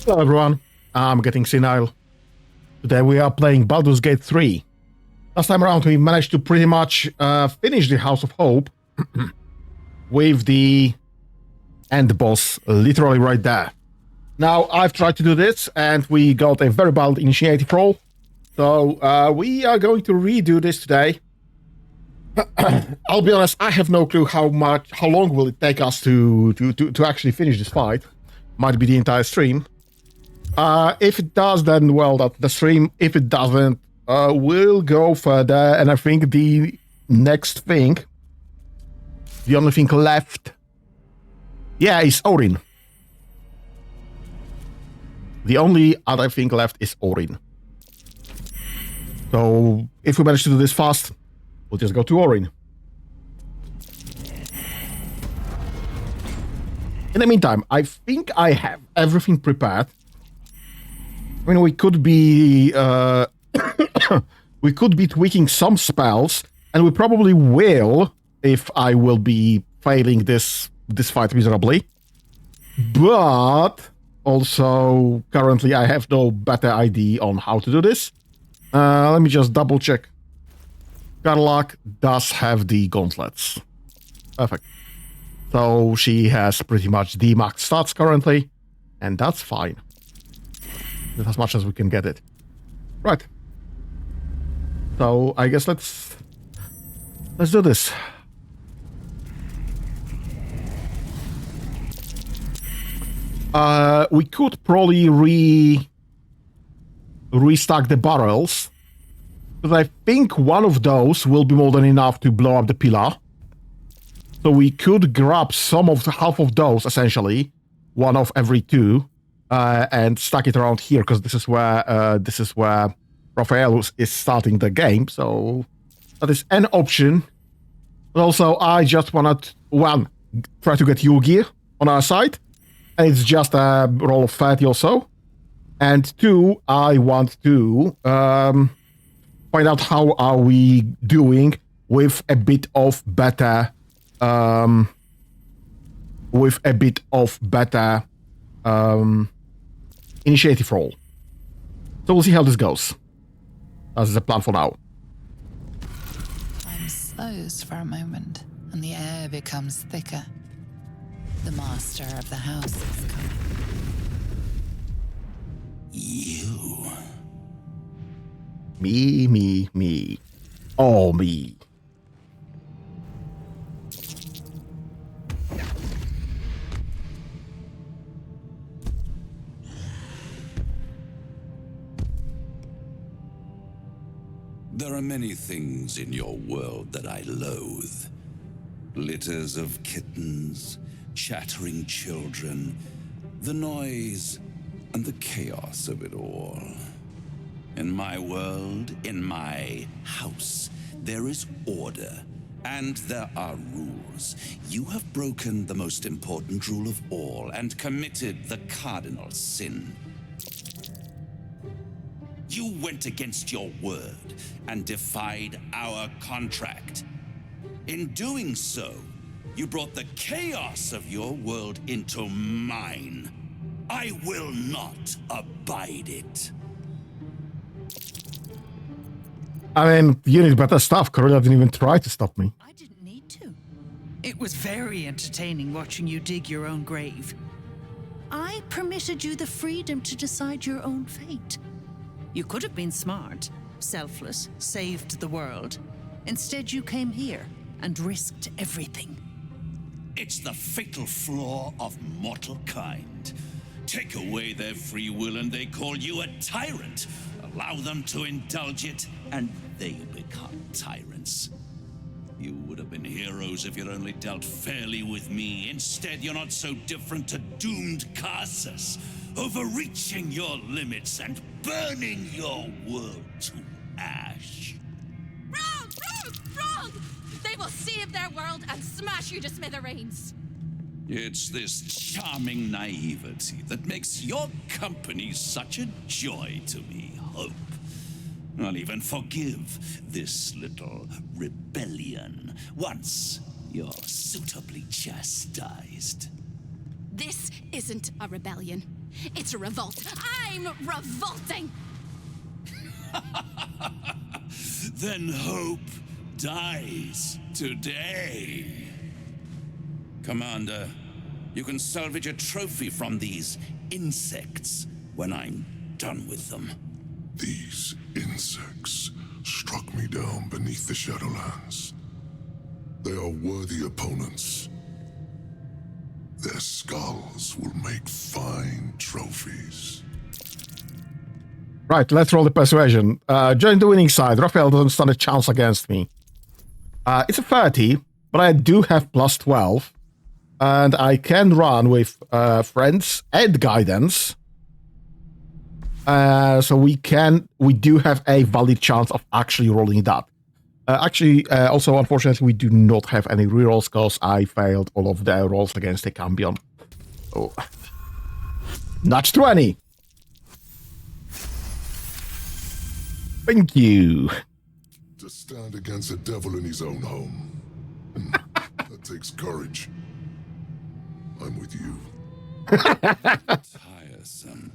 Hello everyone, I'm getting senile. Today we are playing Baldurs Gate 3. Last time around we managed to pretty much finish the House of Hope with the end boss literally right there. Now I've tried to do this and we got a very bad initiative roll. So we are going to redo this today. I'll be honest, I have no clue how long will it take us to actually finish this fight. Might be the entire stream. If it does, then well, that's the stream. If it doesn't, we'll go further. And I think the next thing, the only thing left, is Orin. The only other thing left is Orin. So if we manage to do this fast, we'll just go to Orin. In the meantime, I think I have everything prepared. I mean, we could be tweaking some spells, and we probably will if I will be failing this fight miserably. But also, currently, I have no better idea on how to do this. Let me just double check. Karlak does have the gauntlets. Perfect. So she has pretty much the max stats currently, and that's fine. That's as much as we can get it. Right. So I guess let's do this. We could probably restock the barrels, but I think one of those will be more than enough to blow up the pillar. So we could grab half of those, essentially, one of every two, and stack it around here, because this is where Raphael is starting the game. So that is an option. But also, I just want to try to get Yugi on our side, and it's just a roll of 30 or so. And two, I want to find out how are we doing with a bit of better. Initiative roll. So we'll see how this goes. That's the plan for now. Time slows for a moment, and the air becomes thicker. The master of the house is coming. You. Me. All me. There are many things in your world that I loathe. Litters of kittens, chattering children, the noise and the chaos of it all. In my world, in my house, there is order, and there are rules. You have broken the most important rule of all and committed the cardinal sin. You went against your word and defied our contract. In doing so, you brought the chaos of your world into mine. I will not abide it. I mean, you need better stuff. Corella didn't even try to stop me. I didn't need to. It was very entertaining watching you dig your own grave. I permitted you the freedom to decide your own fate. You could have been smart, selfless, saved the world. Instead, you came here and risked everything. It's the fatal flaw of mortal kind. Take away their free will and they call you a tyrant. Allow them to indulge it and they become tyrants. You would have been heroes if you'd only dealt fairly with me. Instead, you're not so different to doomed Carsus, overreaching your limits and burning your world to ash. Wrong! They will save their world and smash you to smithereens. It's this charming naivety that makes your company such a joy to me, Hope. I'll even forgive this little rebellion once you're suitably chastised. This isn't a rebellion. It's a revolt. I'm revolting. Then hope dies today. Commander, you can salvage a trophy from these insects when I'm done with them. These insects struck me down beneath the Shadowlands. They are worthy opponents. Their skulls will make fine trophies. Right, let's roll the persuasion. Join the winning side. Raphael doesn't stand a chance against me. It's a 30, but I do have plus 12. And I can run with friends and guidance. So we do have a valid chance of actually rolling that. Also, unfortunately, we do not have any rerolls because I failed all of the rolls against the champion. Oh. Notch 20. Thank you. To stand against a devil in his own home. That takes courage. I'm with you. Tiresome.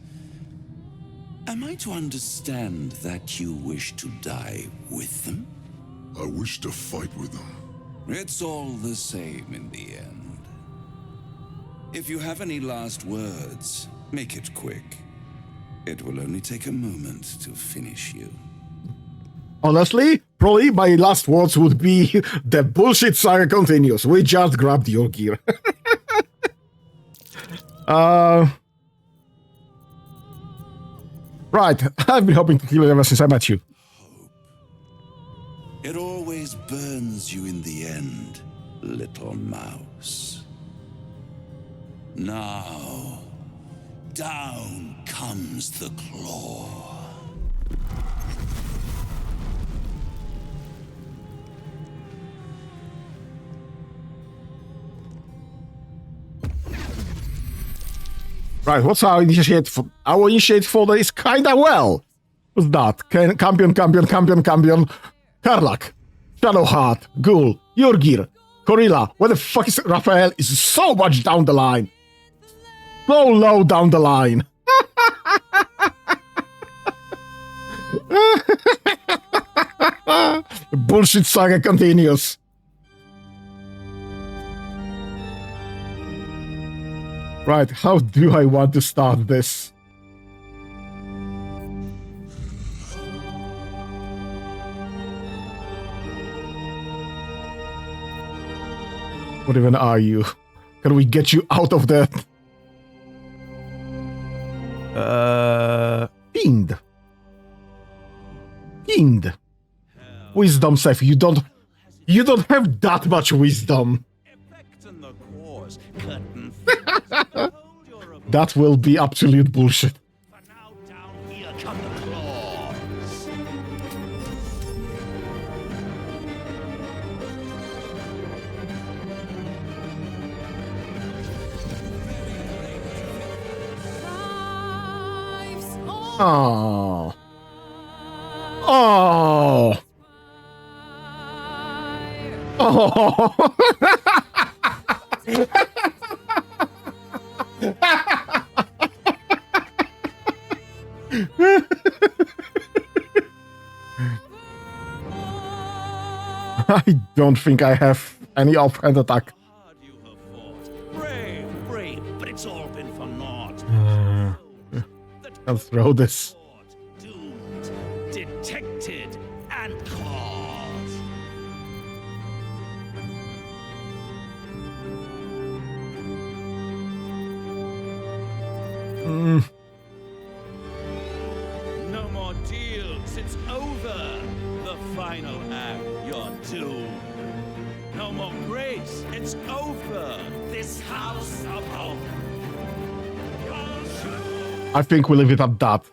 Am I to understand that you wish to die with them? I wish to fight with them. It's all the same in the end. If you have any last words, make it quick. It will only take a moment to finish you. Honestly, probably my last words would be the bullshit saga continues. We just grabbed your gear. Right, I've been hoping to kill you ever since I met you. Hope. It always burns you in the end, little mouse. Now, down comes the claw. Right, what's our initiate? Our initiate folder is kinda well. What's that? Campion. Karlak. Shadowheart. Ghoul. Yorgir. Gorilla. Where the fuck is Raphael? Is so much down the line. So low down the line. Bullshit saga continues. Right, how do I want to start this? What even are you? Can we get you out of that? Fiend. Wisdom save. You don't have that much wisdom. That will be absolute bullshit. Oh. Oh. Oh. I don't think I have any offhand attack. Brave, but it's all been for naught. I'll throw this. Doomed, detected, and caught. No more deals, it's over. The final act, you're doomed. No more grace, it's over. This house of hope. I think we leave it at that.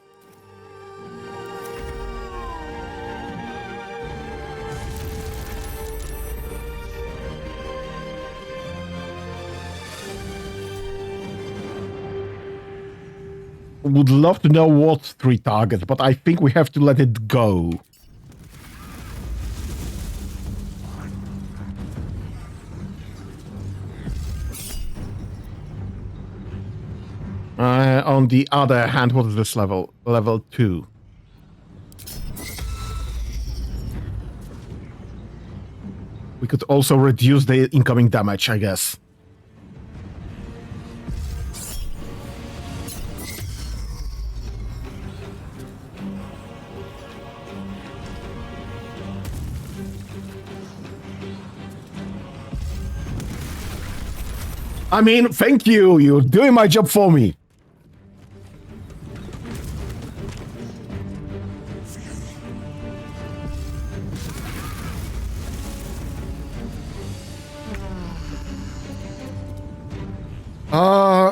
Would love to know what 3 targets, but I think we have to let it go. On the other hand, what is this level? Level 2. We could also reduce the incoming damage, I guess. I mean, thank you. You're doing my job for me.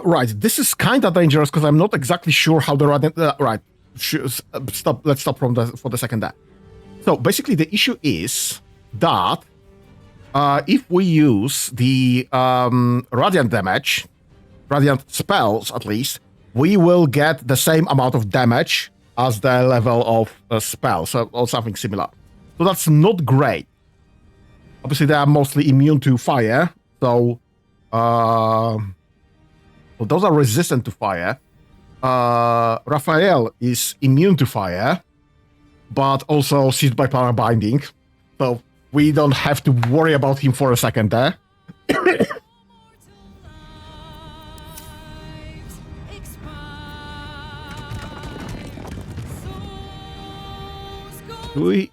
Right. This is kind of dangerous because I'm not exactly sure how the Radiant... right. Stop. Let's stop for the second there. So basically the issue is that if we use the Radiant damage, Radiant spells at least, we will get the same amount of damage as the level of spell, so, or something similar. So that's not great. Obviously they are mostly immune to fire, so... well, those are resistant to fire. Raphael is immune to fire, but also seized by power binding. So we don't have to worry about him for a second there.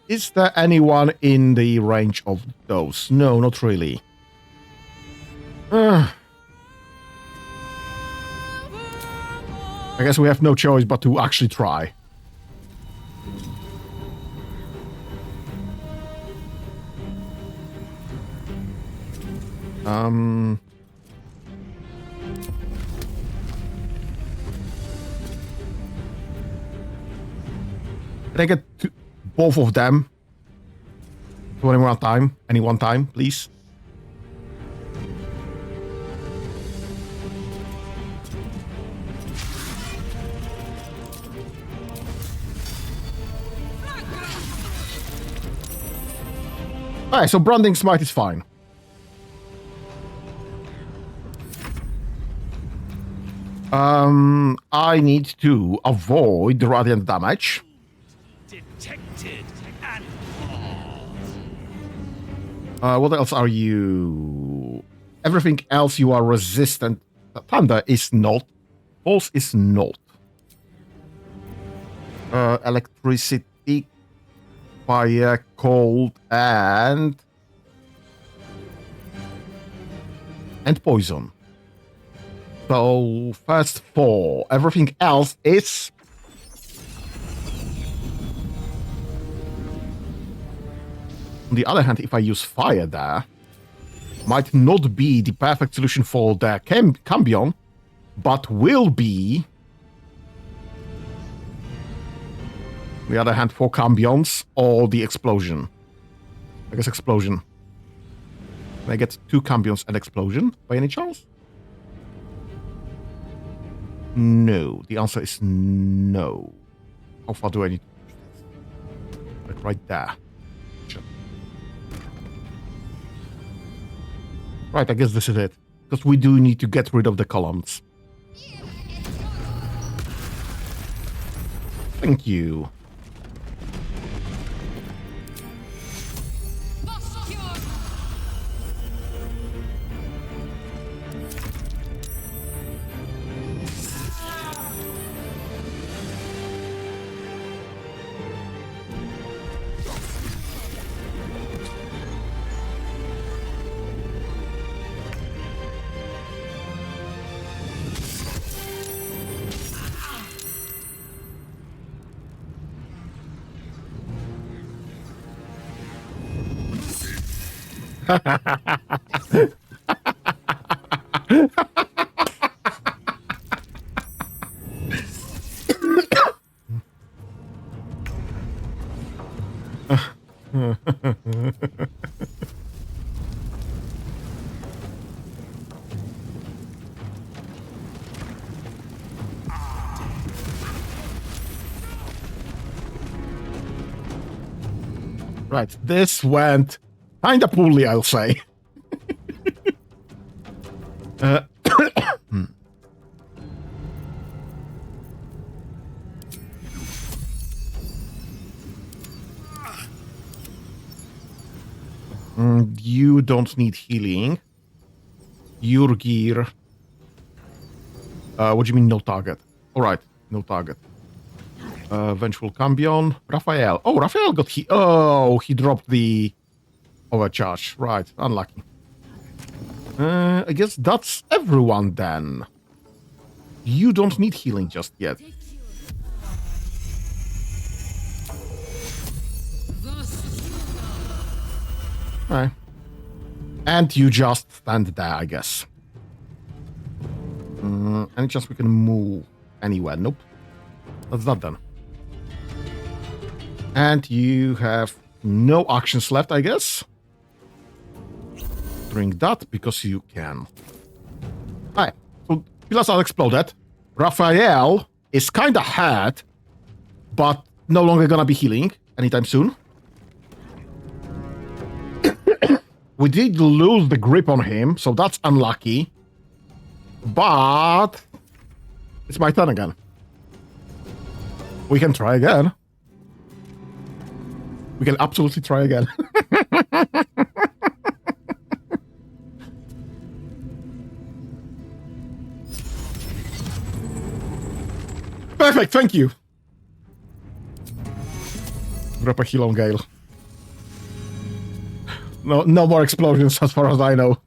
Is there anyone in the range of those? No, not really. I guess we have no choice but to actually try. Can I get both of them? To any one time? Any one time, please? Alright, so Branding Smite is fine. I need to avoid the radiant damage. Detected and what else are you? Everything else you are resistant. Thunder is not. Pulse is not. Electricity, fire, cold, and poison. So first 4. Everything else is on the other hand, if I use fire there, might not be the perfect solution for the Cambion, but will be on the other hand for Cambions or the explosion. I guess explosion. Can I get 2 Cambions and explosion by any chance? No. The answer is no. How far do I need? Like right there. Sure. Right, I guess this is it. Because we do need to get rid of the columns. Thank you. Right, this went kinda poorly, I'll say. You don't need healing. Your gear. What do you mean no target? Alright, no target. Vengeful Cambion. Raphael. Oh, Raphael got he dropped the overcharge. Right, unlucky. I guess that's everyone then. You don't need healing just yet. Right. And you just stand there, I guess. Any chance we can move anywhere? Nope. That's not done. And you have no actions left, I guess. Drink that because you can. Alright, so pillars are exploded. Raphael is kinda hurt, but no longer gonna be healing anytime soon. We did lose the grip on him, so that's unlucky. But it's my turn again. We can try again. We can absolutely try again. Perfect, thank you. Drop a heal on Gale. No more explosions as far as I know.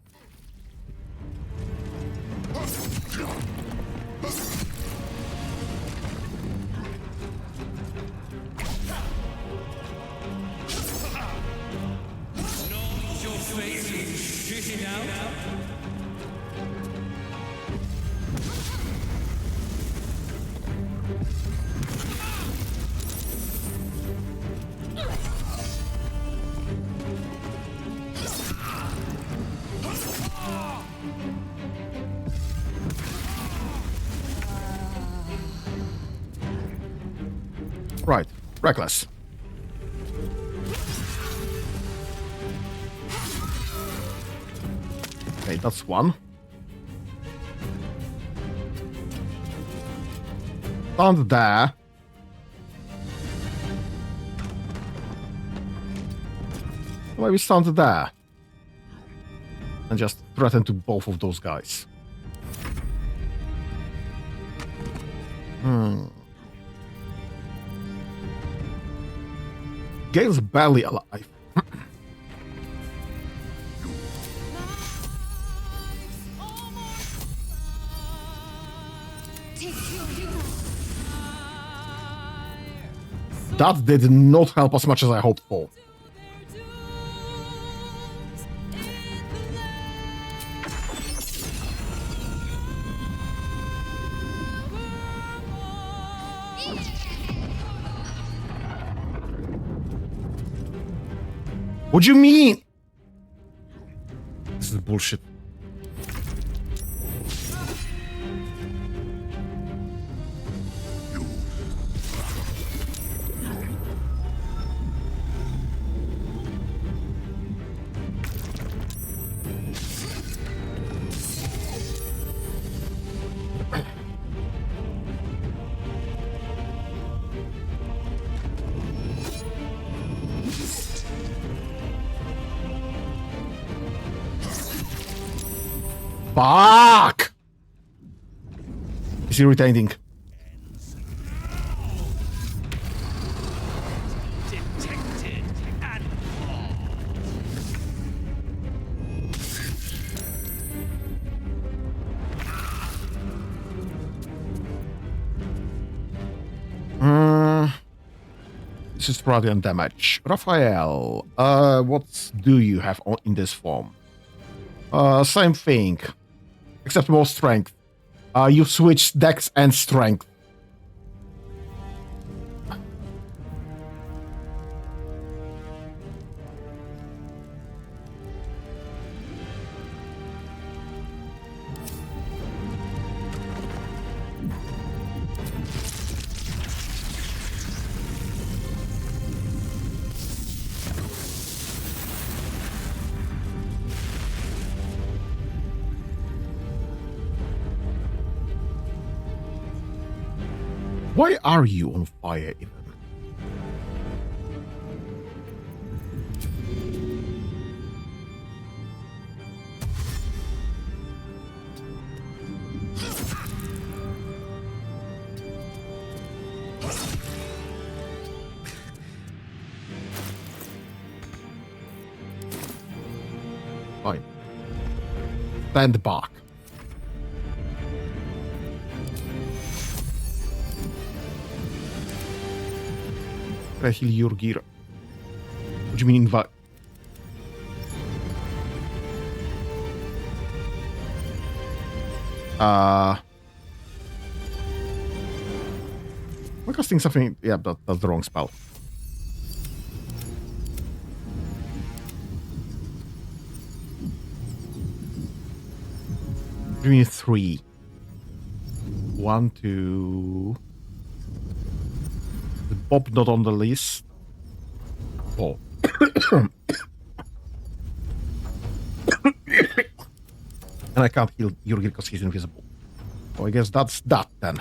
Right, reckless. Okay, that's one. Stand there. Maybe stand there. And just threaten to both of those guys. Gale's barely alive. That did not help as much as I hoped for. What do you mean? This is bullshit. Fuck! It's irritating. Detected and This is radiant damage. Raphael, what do you have in this form? Same thing. Except more strength. You switch dex and strength. Why are you on fire even? stand back. Can I heal your gear? What do you mean invite? Am I casting something? Yeah, that's the wrong spell. Give me 3. 1, 2. The Bob not on the list. Oh. And I can't heal Jurgir because he's invisible. So I guess that's that then.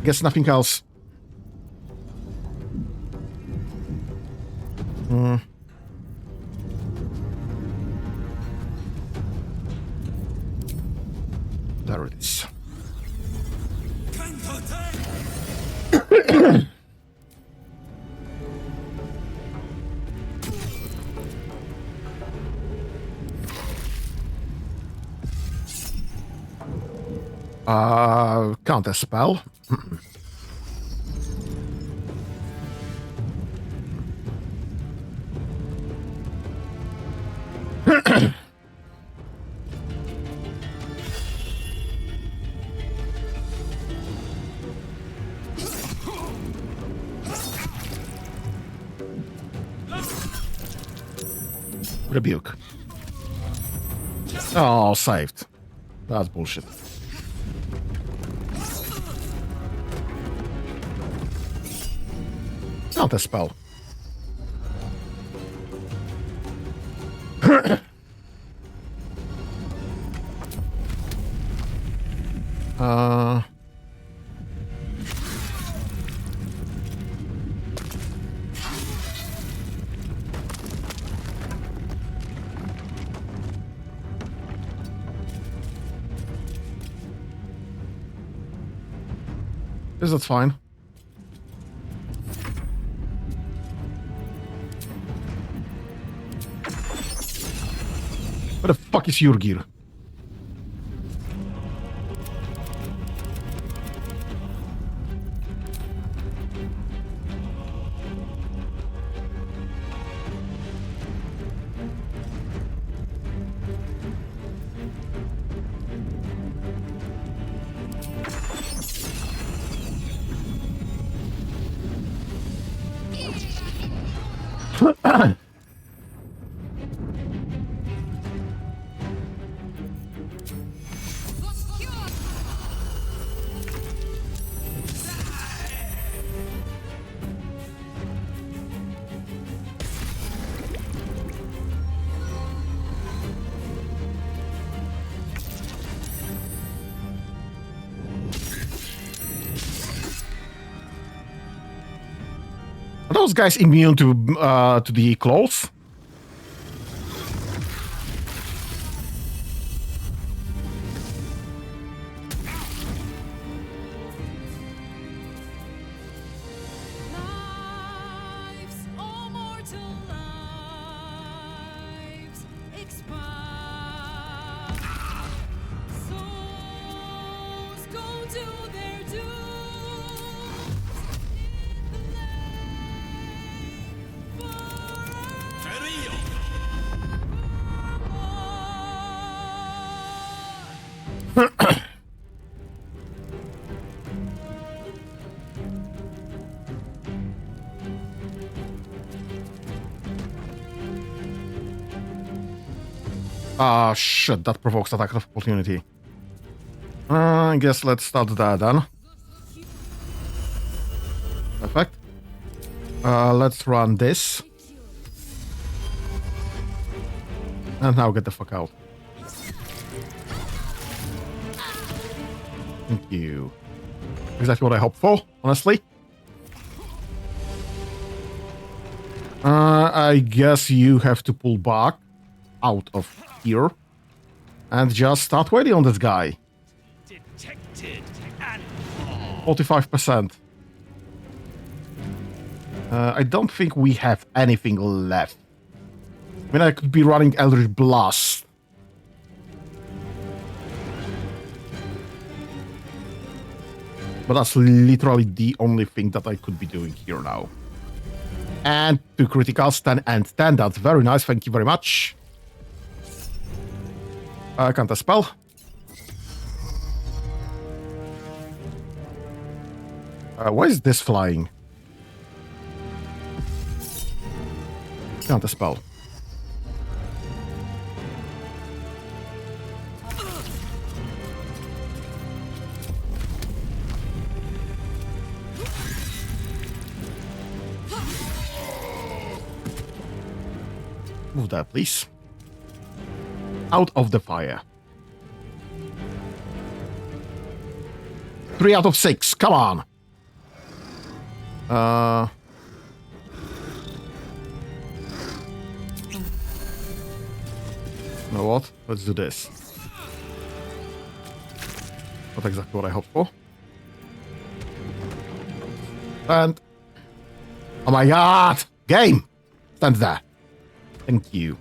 Guess nothing else. There it is. Counter spell. Rebuke. Oh, saved. That's bullshit. Counter spell. That's fine. Where the fuck is your gear? Are those guys immune to the clothes? Lives, all mortal lives, expire. Souls go to their doom in the lake forever. Ah, shit, that provokes attack of opportunity. I guess let's start that then. Perfect. Let's run this. And now get the fuck out. Thank you. Exactly what I hoped for, honestly. I guess you have to pull back out of here and just start waiting on this guy. Detected and 45%. I don't think we have anything left. I mean, I could be running Eldritch Blast. But that's literally the only thing that I could be doing here now. And 2 criticals, 10 and 10. That's very nice. Thank you very much. Can't I spell? Why is this flying? Can't I spell? Move that, please. Out of the fire. 3 out of 6. Come on. You know what? Let's do this. Not exactly what I hoped for. And... oh my god! Game! Stand there. Thank you.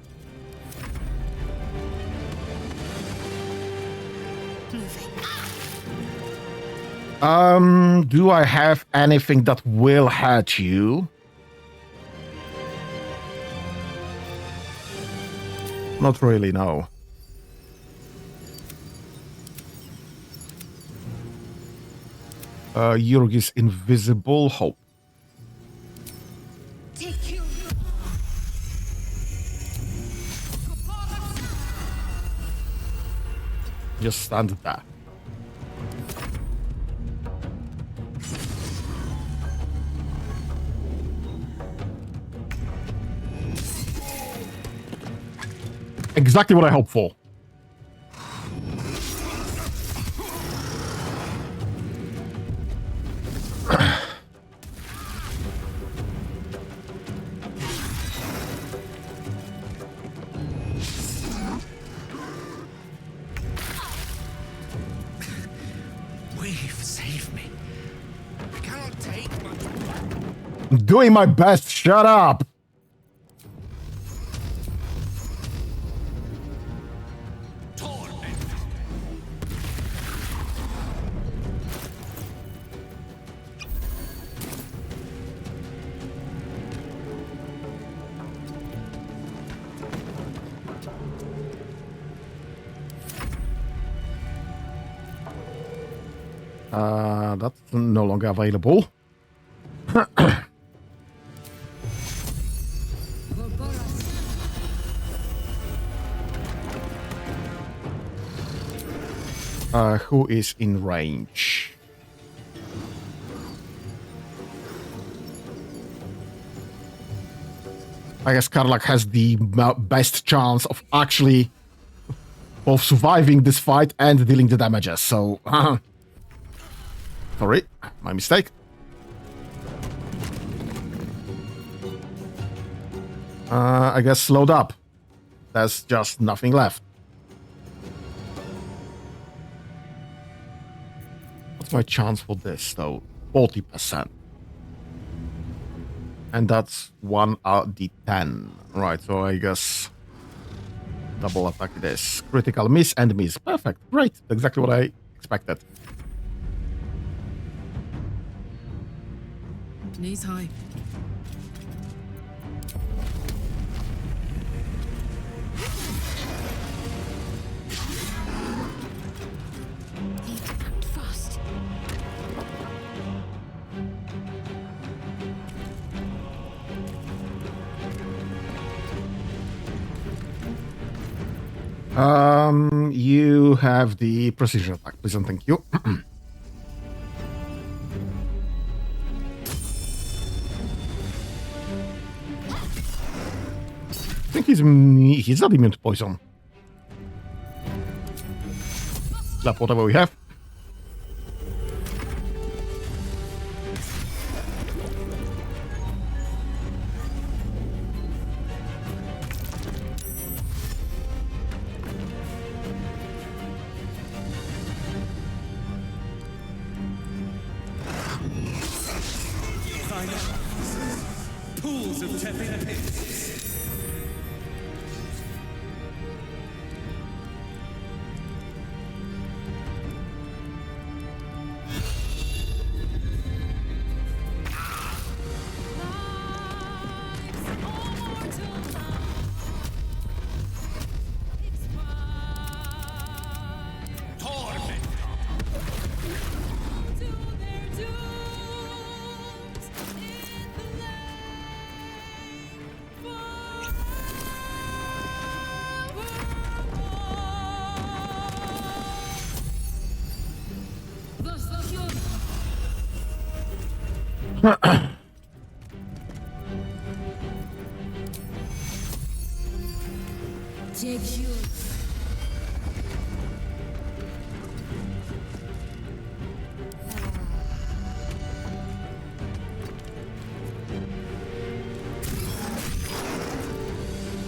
Do I have anything that will hurt you? Not really, no. Yurg is invisible. Hope. Just stand there. Exactly what I hoped for. I'm doing my best. Shut up. That's no longer available. Who is in range? I guess Karlak has the best chance of actually both surviving this fight and dealing the damages, so... sorry, my mistake. I guess slowed up. There's just nothing left. What's my chance for this, though? 40%. And that's 1 out the 10. Right, so I guess... double attack this. Critical miss and miss. Perfect. Great. Exactly what I expected. Knees high. Need to act fast. You have the precision attack, please and thank you. I think he's not immune to poison. Slap whatever we have. Pools of tepid pits.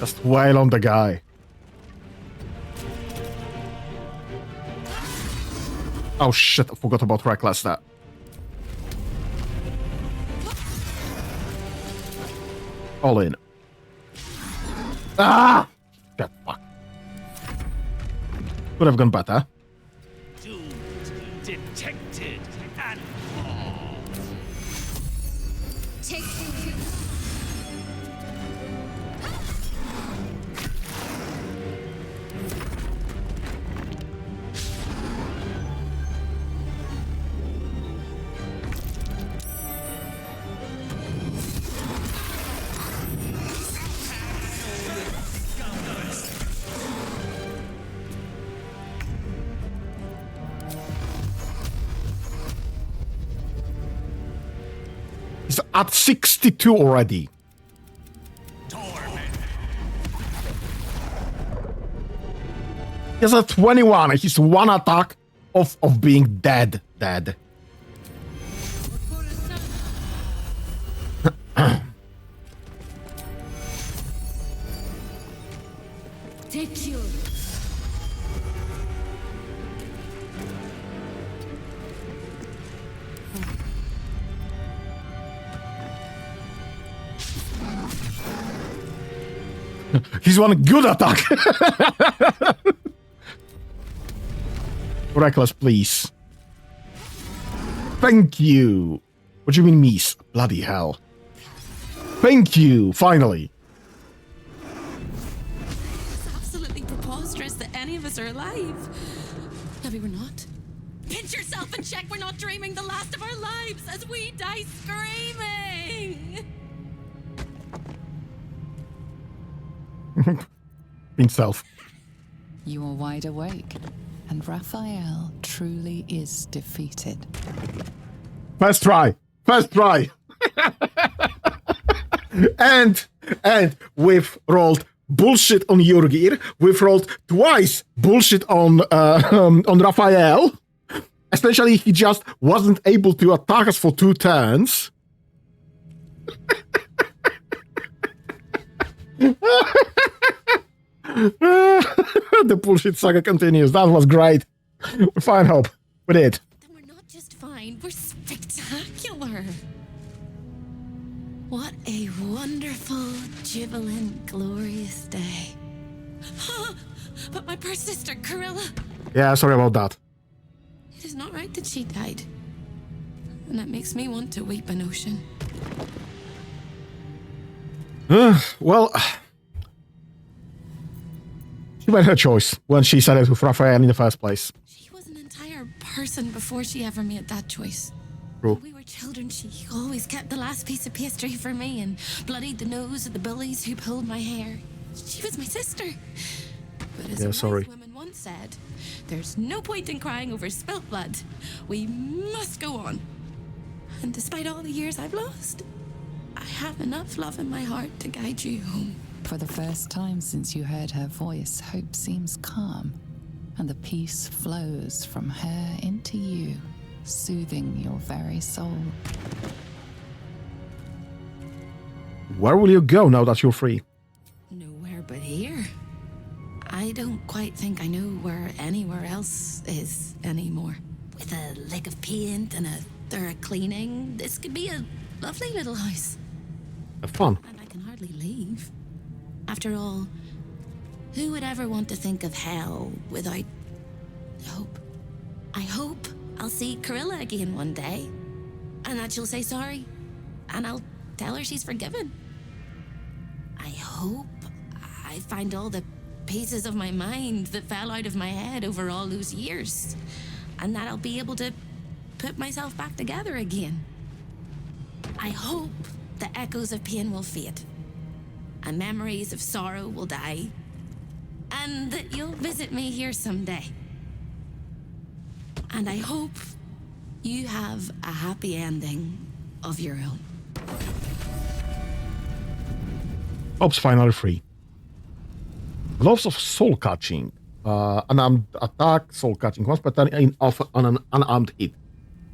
Just wail on the guy. Oh shit, I forgot about Reckless there. All in. Ah! Shit, fuck. Could have gone better. Doomed, detected, and He's at 62 already. He's at 21. He's one attack of being dead. Dead. Take you. He's one good attack. Reckless, please. Thank you. What do you mean, miss? Bloody hell. Thank you, finally. It's absolutely preposterous that any of us are alive. Maybe we're not. Pinch yourself and check we're not dreaming the last of our lives as we die screaming. Himself. You are wide awake, and Raphael truly is defeated. First try. First try. and we've rolled bullshit on Jurgir. We've rolled twice bullshit on Raphael. Essentially, he just wasn't able to attack us for 2 turns. The bullshit saga continues. That was great. We find hope. We did. Then we're not just fine, we're spectacular. What a wonderful, jubilant, glorious day. But my poor sister, Corilla. Yeah, sorry about that. It is not right that she died. And that makes me want to weep an ocean. Well, she made her choice when she said it with Raphael in the first place. She was an entire person before she ever made that choice. True. When we were children, she always kept the last piece of pastry for me and bloodied the nose of the bullies who pulled my hair. She was my sister. But as a wise woman once said, there's no point in crying over spilt blood. We must go on. And despite all the years I've lost, I have enough love in my heart to guide you home. For the first time since you heard her voice, hope seems calm, and the peace flows from her into you, soothing your very soul. Where will you go now that you're free? Nowhere but here. I don't quite think I know where anywhere else is anymore. With a lick of paint and a thorough cleaning, this could be a Lovely little house. Have fun. And I can hardly leave. After all, who would ever want to think of hell without hope? I hope I'll see Corilla again one day, and that she'll say sorry, and I'll tell her she's forgiven. I hope I find all the pieces of my mind that fell out of my head over all those years, and that I'll be able to put myself back together again. I hope the echoes of pain will fade, and memories of sorrow will die, and that you'll visit me here someday. And I hope you have a happy ending of your own. Hope's finally free. Gloves of soul catching. Unarmed attack, soul catching once per turn on an unarmed hit.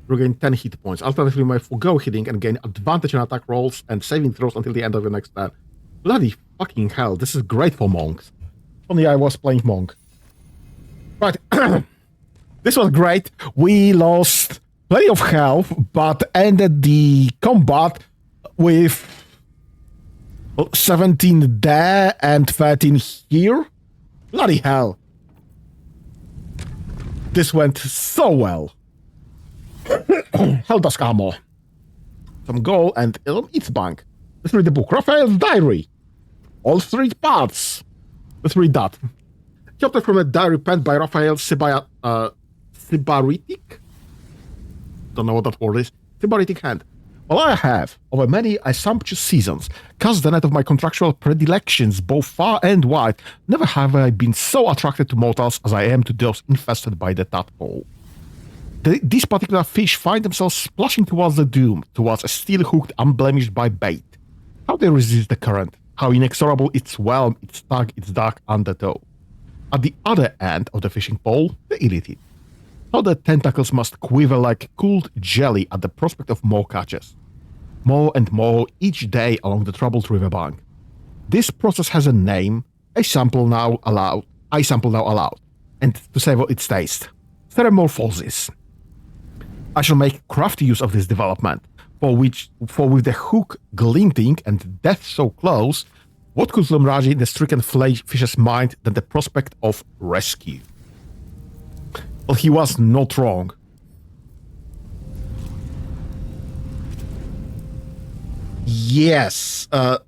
Regain 10 hit points. Alternatively, you may forgo hitting and gain advantage on attack rolls and saving throws until the end of your next turn. Bloody fucking hell, this is great for monks. Only I was playing monk. Right. This was great. We lost plenty of health, but ended the combat with 17 there and 13 here. Bloody hell. This went so well. Helldusk armor. Some gold and its bank. Let's read the book. Raphael's diary. All 3 parts. Let's read that. Chapter from a diary penned by Raphael Sybaritic. Don't know what that word is. Sybaritic hand. Well, I have, over many sumptuous seasons, cast the net of my contractual predilections both far and wide. Never have I been so attracted to mortals as I am to those infested by the tadpole. These particular fish find themselves splashing towards the doom, towards a steel hooked unblemished by bait. How they resist the current, how inexorable its whelm, its tug, its dark undertow. At the other end of the fishing pole, the illithid. How the tentacles must quiver like cooled jelly at the prospect of more catches. More and more each day along the troubled riverbank. This process has a name, I sample now allowed, and to savor its taste. Metamorphosis. I shall make crafty use of this development, for with the hook glinting and death so close, what could Lumraji in the stricken fish's mind than the prospect of rescue? Well, he was not wrong. Yes. I'm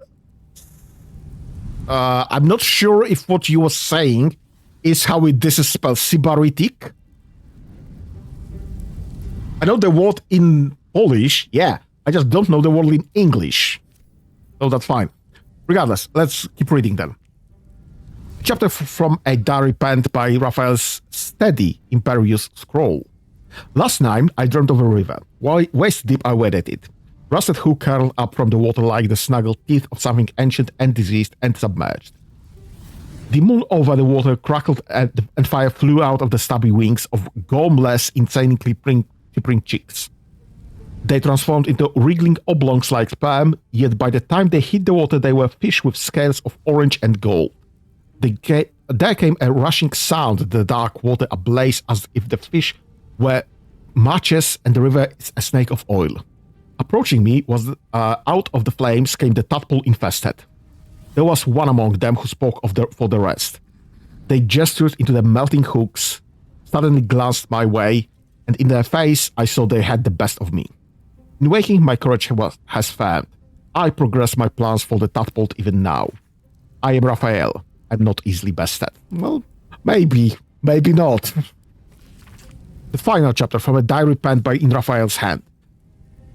not sure if what you were saying is how this is spelled. Sybaritic. I know the word in Polish, yeah. I just don't know the word in English. So that's fine. Regardless, let's keep reading then. Chapter from a diary penned by Raphael's steady, imperious scroll. Last night, I dreamt of a river. Waist deep I waded it. Rusted hook curled up from the water like the snuggled teeth of something ancient and diseased and submerged. The moon over the water crackled and fire flew out of the stubby wings of gormless, insanely clipping chicks. They transformed into wriggling oblongs like sperm, yet by the time they hit the water they were fish with scales of orange and gold. There came a rushing sound, the dark water ablaze as if the fish were matches and the river is a snake of oil. Approaching me was out of the flames came the tadpole infested. There was one among them who spoke for the rest. They gestured into the melting hooks, suddenly glanced my way, and in their face I saw they had the best of me. In waking, my courage has failed. I progress my plans for the tadpole even now. I am Raphael. I'm not easily bested. Well, maybe not. The final chapter from a diary penned in Raphael's hand.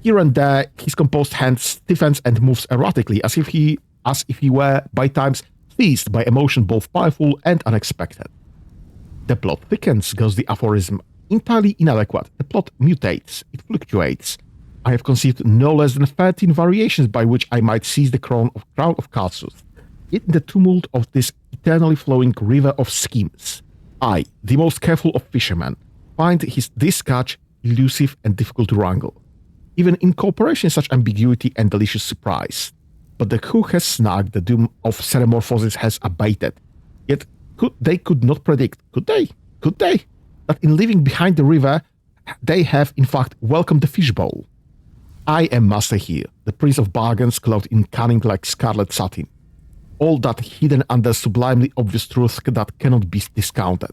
Here and there, his composed hand stiffens and moves erratically, as if he were by times seized by emotion both powerful and unexpected. The plot thickens, goes the aphorism. Entirely inadequate. The plot mutates. It fluctuates. I have conceived no less than 13 variations by which I might seize the crown of Karsus. Yet in the tumult of this eternally flowing river of schemes, I, the most careful of fishermen, find this catch elusive and difficult to wrangle. Even in cooperation such ambiguity and delicious surprise. But the hook has snagged, the doom of Metamorphosis has abated. Yet they could not predict, could they, that in leaving behind the river, they have in fact welcomed the fishbowl. I am master here, the prince of bargains clothed in cunning like scarlet satin. All that hidden under sublimely obvious truth that cannot be discounted.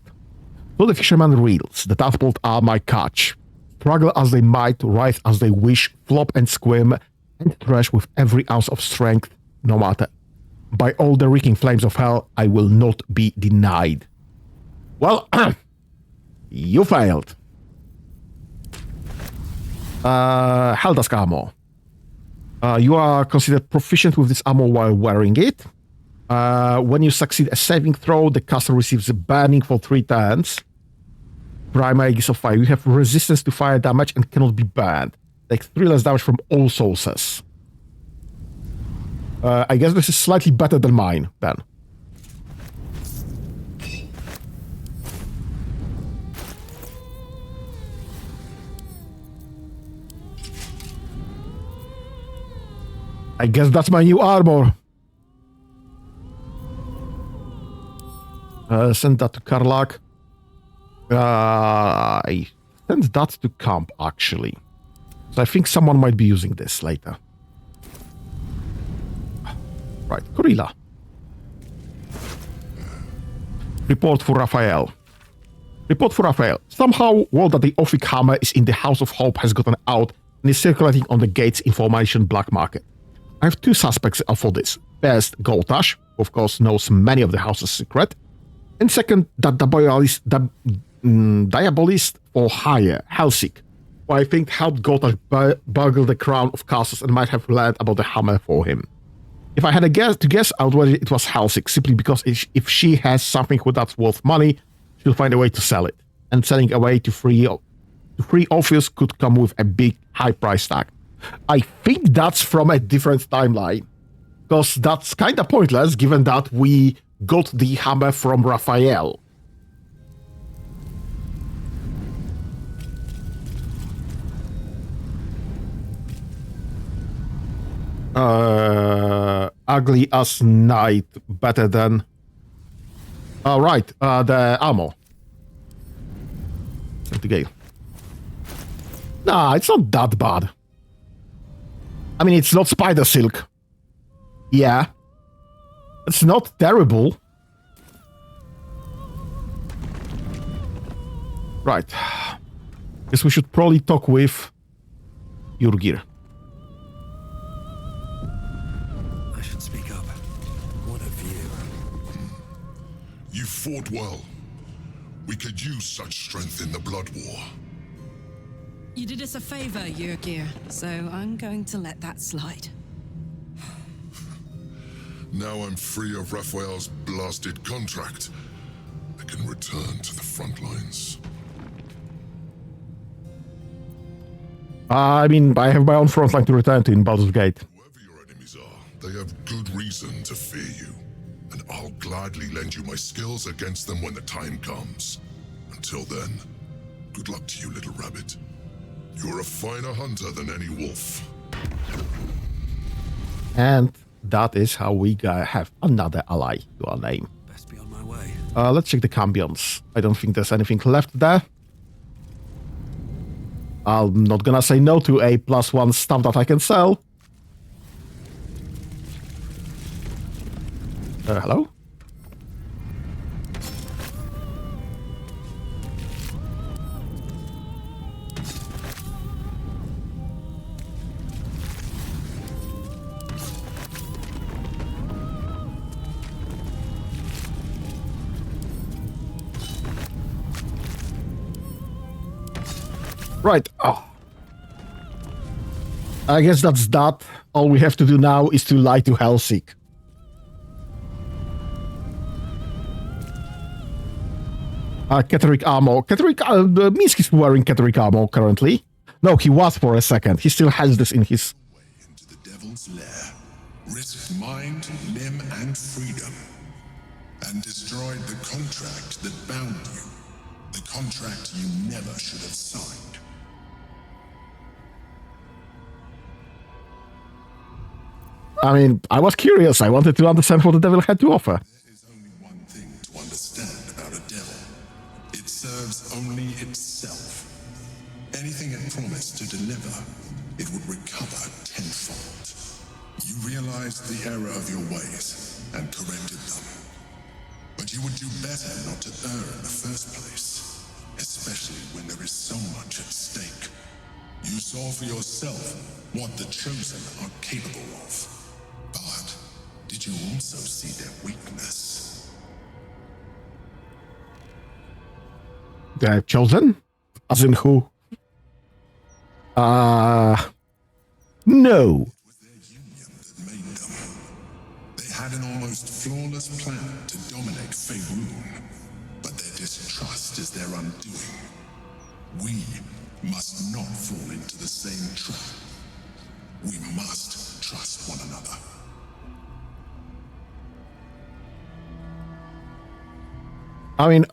So the fisherman reels, the tadpoles are my catch. Struggle as they might, writhe as they wish, flop and squirm, and thresh with every ounce of strength, no matter. By all the reeking flames of hell, I will not be denied. Well, you failed. Helda's armor. You are considered proficient with this armor while wearing it. When you succeed a saving throw, the caster receives a burning for 3 turns. Primary Aegis of Fire. You have resistance to fire damage and cannot be burned. Take 3 less damage from all sources. I guess this is slightly better than mine, then. I guess that's my new armor. Send that to Karlak. I sent that to camp, actually. So I think someone might be using this later. Right, Gorilla. Report for Raphael. Report for Raphael. Somehow, word that the Ophic hammer is in the House of Hope has gotten out and is circulating on the Gate's information black market. I have 2 suspects for this. First, Goltash, who of course knows many of the house's secret. And second, that diabolist for hire, Helsik, who I think helped Goltash burgle the crown of castles and might have learned about the hammer for him. If I had to guess, I would it was Helsik, simply because if she has something that's worth money, she'll find a way to sell it. And selling away to free Orpheus could come with a big high price tag. I think that's from a different timeline, because that's kind of pointless given that we got the hammer from Raphael. Ugly as night, better than... right, the armor. The Gale. Nah, it's not that bad. I mean, it's not spider silk. Yeah. It's not terrible. Right. Guess we should probably talk with Jurgir. I should speak up. What a view. You fought well. We could use such strength in the Blood War. You did us a favor, Jurgir, so I'm going to let that slide. Now I'm free of Raphael's blasted contract. I can return to the front lines. I mean, I have my own front line to return to in Baldurs Gate. Whoever your enemies are, they have good reason to fear you. And I'll gladly lend you my skills against them when the time comes. Until then, good luck to you, little rabbit. You're a finer hunter than any wolf. And that is how we have another ally to our name. Best be on my way. Let's check the cambions. I don't think there's anything left there. I'm not gonna say no to a +1 stuff that I can sell. Hello? Right. Oh. I guess that's that. All we have to do now is to lie to Helsik. Ketteric armor. Means he's wearing Ketteric armor currently. No, he was for a second. He still has this in his... Into the devil's lair. Risked mind, limb, and freedom. And destroyed the contract that bound you. The contract you never should have signed. I mean, I was curious. I wanted to understand what the devil had to offer. There is only one thing to understand about a devil. It serves only itself. Anything it promised to deliver, it would recover tenfold. You realized the error of your ways and corrected them. But you would do better not to err in the first place, especially when there is so much at stake. You saw for yourself what the Chosen are capable of. But did you also see their weakness? The Chosen? As in who? No. It was their union that made them. They had an almost flawless plan to dominate Faerun, but their distrust is their undoing. We must not fall into the same trap. We must trust one another. I mean,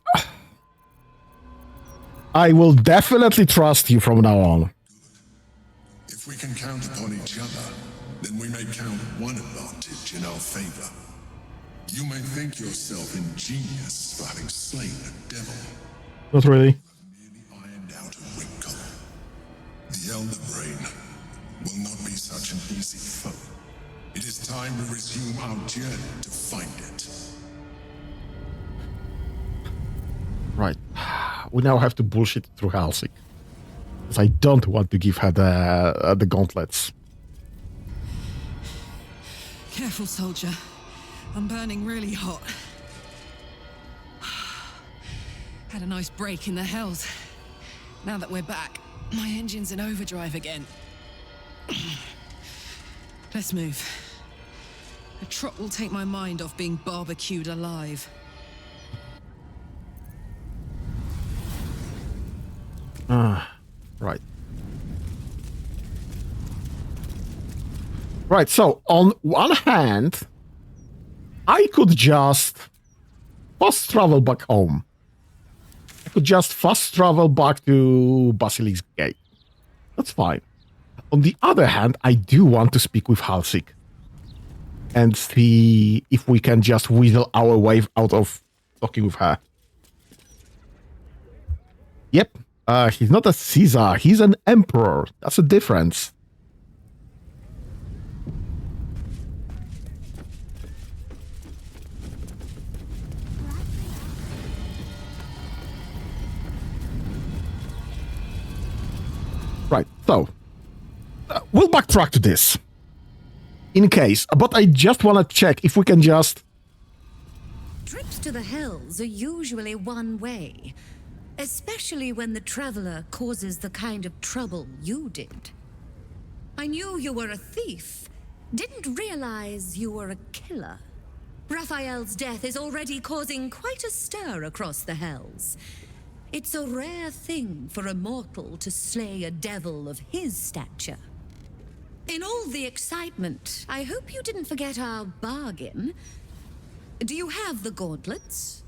I will definitely trust you from now on. If we can count upon each other, then we may count one advantage in our favor. You may think yourself ingenious for having slain a devil. Not really. Merely ironed out a wrinkle. The Elder Brain will not be such an easy foe. It is time we resume our journey to find it. Right. We now have to bullshit through Halsey. Because I don't want to give her the gauntlets. Careful, soldier. I'm burning really hot. Had a nice break in the hells. Now that we're back, my engine's in overdrive again. Let's move. A trot will take my mind off being barbecued alive. Right. Right, so on one hand, I could just fast travel back home. I could just fast travel back to Baldurs Gate. That's fine. On the other hand, I do want to speak with Halsey and see if we can just weasel our way out of talking with her. Yep. He's not a Caesar, he's an emperor. That's a difference. Right, so we'll backtrack to this in case, but I just want to check if we can just... Trips to the Hells are usually one way. Especially when the traveler causes the kind of trouble you did. I knew you were a thief, didn't realize you were a killer. Raphael's death is already causing quite a stir across the Hells. It's a rare thing for a mortal to slay a devil of his stature. In all the excitement, I hope you didn't forget our bargain. Do you have the gauntlets?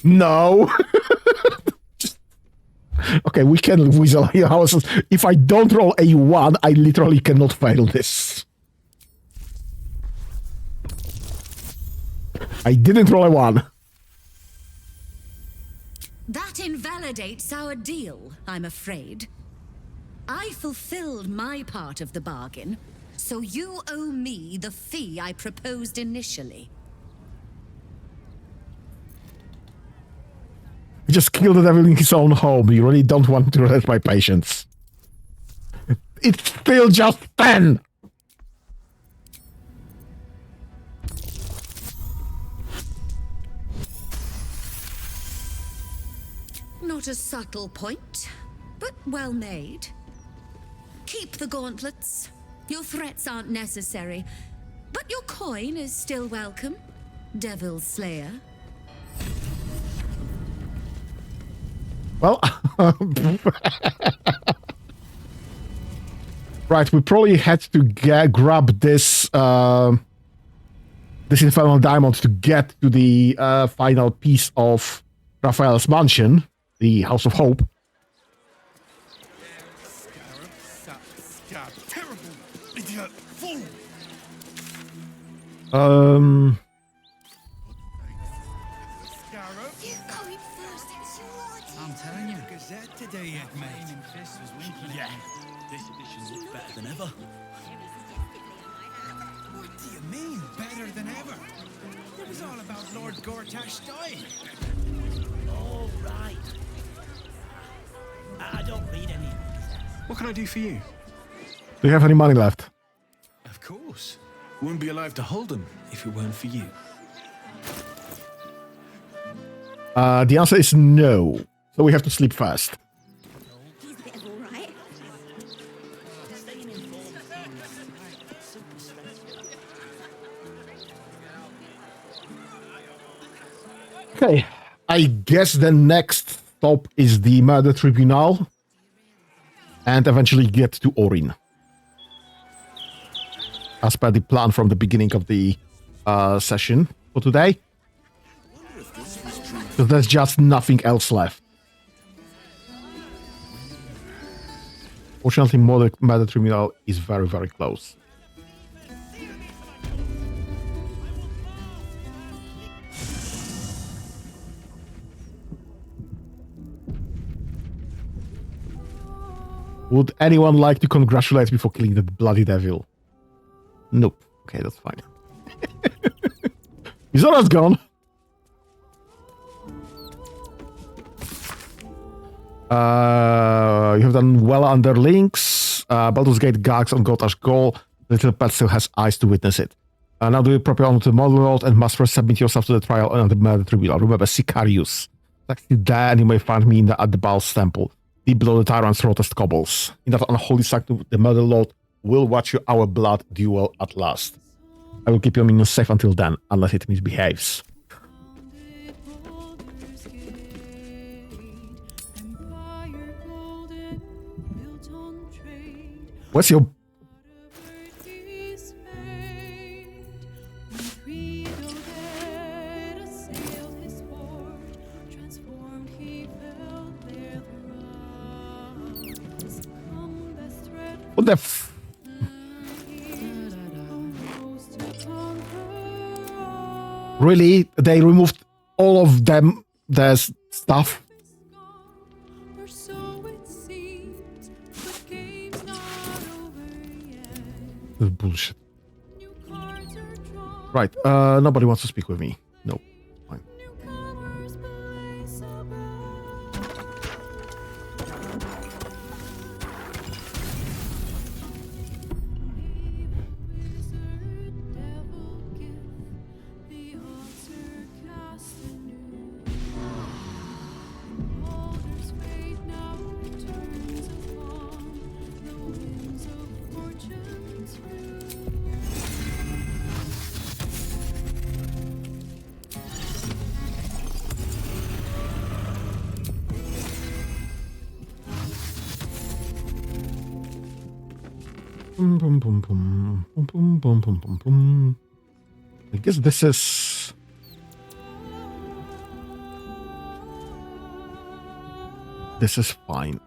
No. Okay, we can weasel houses. If I don't roll a 1, I literally cannot fail this. I didn't roll a 1. That invalidates our deal, I'm afraid. I fulfilled my part of the bargain, so you owe me the fee I proposed initially. He just killed the devil in his own home. You really don't want to hurt my patience. It's still just 10! Not a subtle point, but well made. Keep the gauntlets. Your threats aren't necessary, but your coin is still welcome, Devil Slayer. Well, right, we probably had to grab this this infernal diamond to get to the final piece of Raphael's mansion, the House of Hope. I'm telling you. Gazette today, mate. Yeah. This edition looks better than ever. What do you mean, better than ever? It was all about Lord Gortash dying. All right. I don't read any. What can I do for you? Do you have any money left? Of course. Wouldn't be alive to hold them if it weren't for you. The answer is no. So we have to sleep fast. He's a bit of all right. Okay. I guess the next stop is the murder tribunal. And eventually get to Orin. As per the plan from the beginning of the session for today. Because there's just nothing else left. Fortunately, murder tribunal is very, very close. Would anyone like to congratulate me for killing the bloody devil? Nope. Okay, that's fine. Mizora's gone. You have done well under links. Baldurs Gate gags on Gotash goal. Little pet still has eyes to witness it. Now do it properly onto the model world and must first submit yourself to the trial and the murder tribunal. Remember, Sicarius. It's actually there, and you may find me at the Baal's temple, deep below the tyrant's rotest cobbles. In that unholy sanctum, the murder lord will watch our blood duel at last. I will keep your minions safe until then, unless it misbehaves. What's your... What the f... Really? They removed all of them, their stuff? This is bullshit. Right, nobody wants to speak with me. Nope. Fine. Boom, boom, boom, boom, boom, boom, boom, boom, boom, boom. I guess this is... This is fine.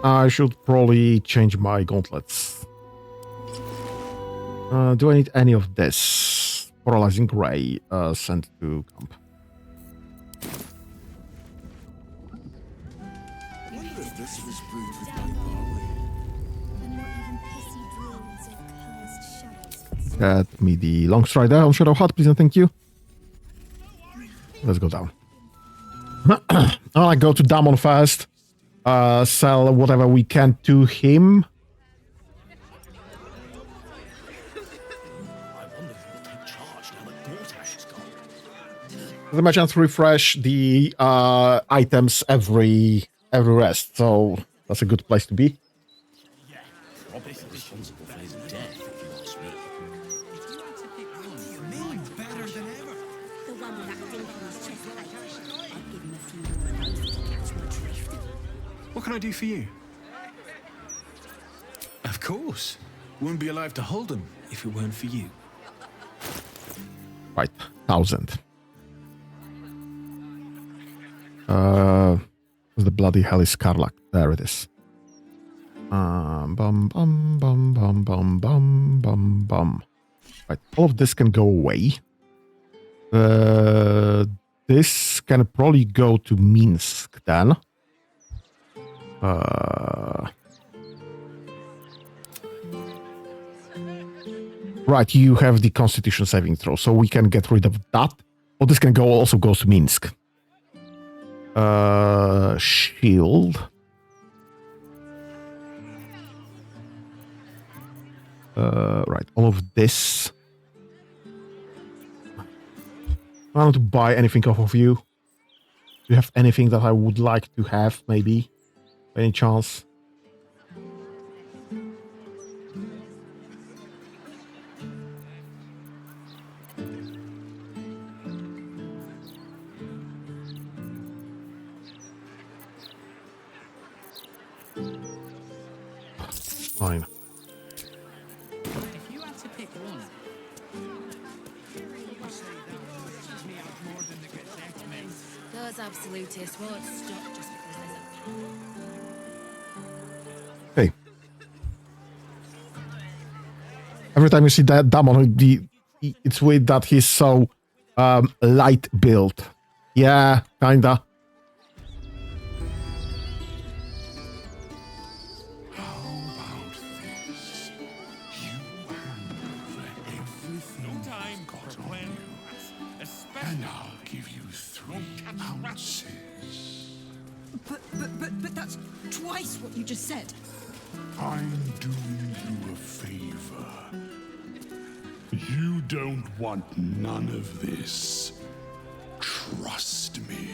I should probably change my gauntlets. Do I need any of this? Paralyzing Ray, sent to camp. Get me the long strider on Shadow Hut, please and thank you. Let's go down. I go to Damon first. Sell whatever we can to him. The merchants refresh the items every rest, so that's a good place to be. What can I do for you? Of course. Wouldn't be alive to hold them if it weren't for you. Right, 1,000. The bloody hell is Karlak? There it is. Bum, bum, bum, bum, bum, bum, bum, bum. Right, all of this can go away. This can probably go to Minsk then. Right, you have the Constitution saving throw, so we can get rid of that. Or this can go also goes to Minsk. Shield. Right, all of this. I don't want to buy anything off of you. Do you have anything that I would like to have, maybe? By any chance? Fine. If you had to pick one, you say that pushes me out more than the Gazette, mate. Those absolutists won't stop just because there's a... Hey. Every time you see that Damon, it's weird that he's so light built. Yeah, kinda. But that's twice what you just said. I'm doing you a favor. You don't want none of this. Trust me.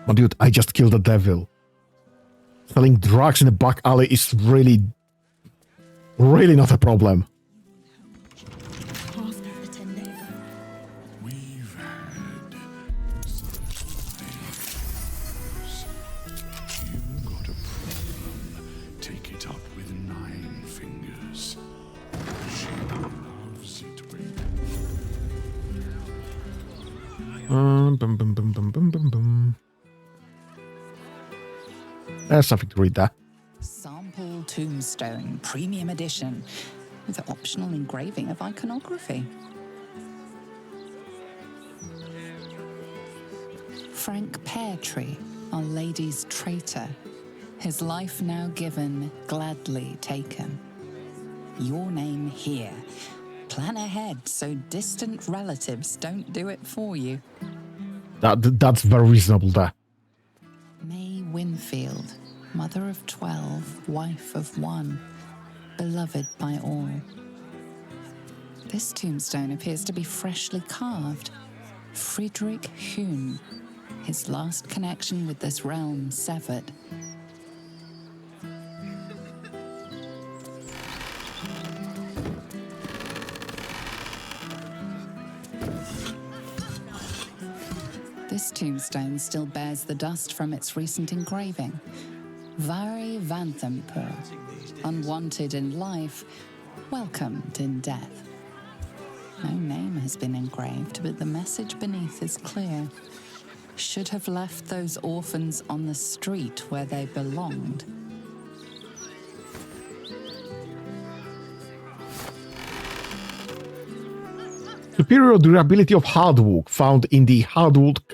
But dude, I just killed the devil. Selling drugs in a back alley is really not a problem. We've had you got a problem. Take it up with 9 fingers. She loves it when Bum, bum, bum, bum, bum, bum, bum. There's something to read there. Sample tombstone, premium edition, with optional engraving of iconography. Frank Peartree, Our Lady's traitor. His life now given, gladly taken. Your name here. Plan ahead so distant relatives don't do it for you. That's very reasonable there. May Winfield, mother of 12, wife of 1, beloved by all. This tombstone appears to be freshly carved. Friedrich Huhn, his last connection with this realm severed. This tombstone still bears the dust from its recent engraving. Vari Vanthampur, unwanted in life, welcomed in death. No name has been engraved, but the message beneath is clear. Should have left those orphans on the street where they belonged. Superior durability of hardwood found in the hardwood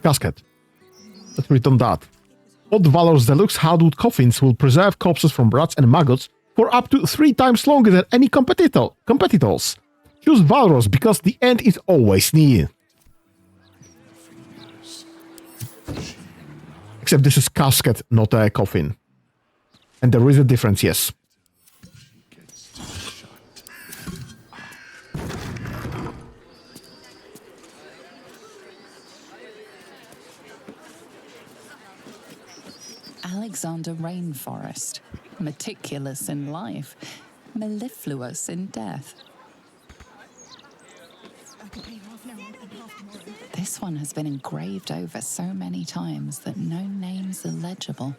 casket. Let's read on that. Odd Valor's deluxe hardwood coffins will preserve corpses from rats and maggots for up to 3 times longer than any competitors. Choose Valor's because the end is always near. Except this is casket, not a coffin. And there is a difference, yes. Alexander Rainforest, meticulous in life, mellifluous in death. This one has been engraved over so many times that no names are legible.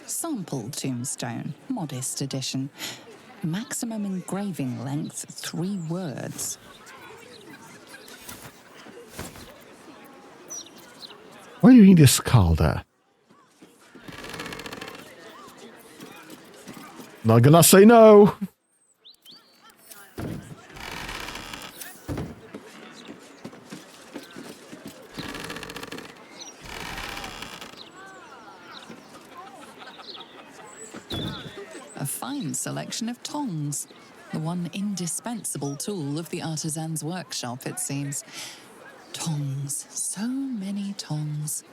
Sample tombstone, modest edition. Maximum engraving length, 3 words. Why do you need a skull there? Not gonna say no. A fine selection of tongs. The one indispensable tool of the artisan's workshop, it seems. Tongs. So many tongs.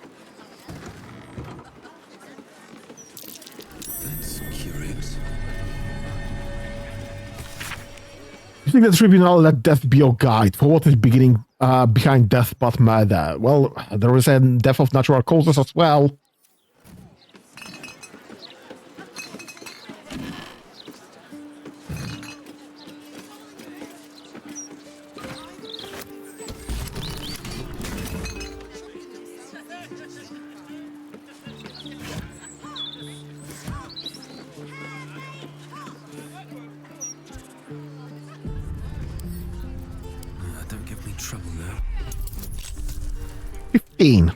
That's curious. You think the tribunal let death be your guide for what is behind death but murder? Well, there is a death of natural causes as well. Don't give me trouble now. 15.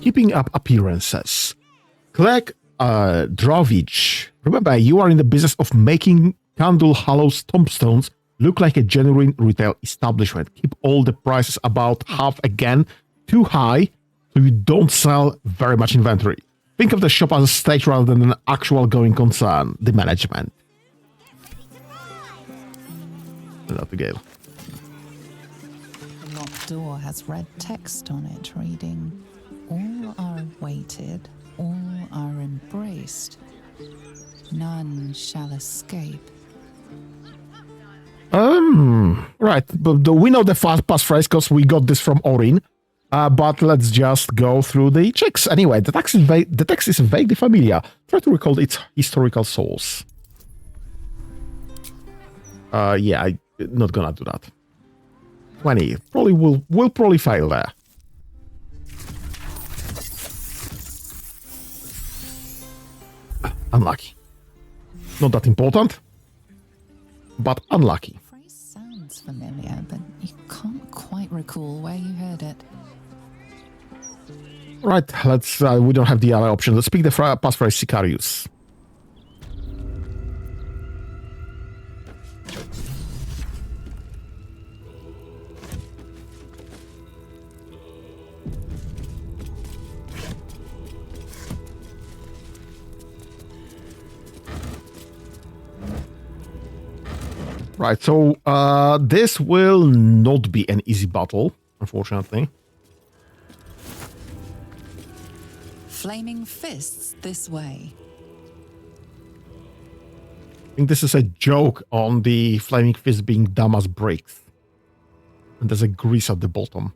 Keeping up appearances. Clegg Drovich. Remember, you are in the business of making Candle Hollow's tombstones look like a genuine retail establishment. Keep all the prices about half again too high so you don't sell very much inventory. Think of the shop as a stage rather than an actual going concern. The management. Not the Gale. The locked door has red text on it reading, "All are awaited, all are embraced. None shall escape." Right. But we know the fast passphrase because we got this from Orin. But let's just go through the checks. Anyway, the text is vaguely familiar. Try to recall its historical source. Yeah, I'm not gonna do that. 20. Probably will probably fail there. Unlucky. Not that important, but unlucky. The phrase sounds familiar, but you can't quite recall where you heard it. Right, let's. We don't have the other option. Let's pick the passphrase Sicarius. Right, so this will not be an easy battle, unfortunately. Flaming fists this way. I think this is a joke on the flaming fist being dumb as bricks. And there's a grease at the bottom.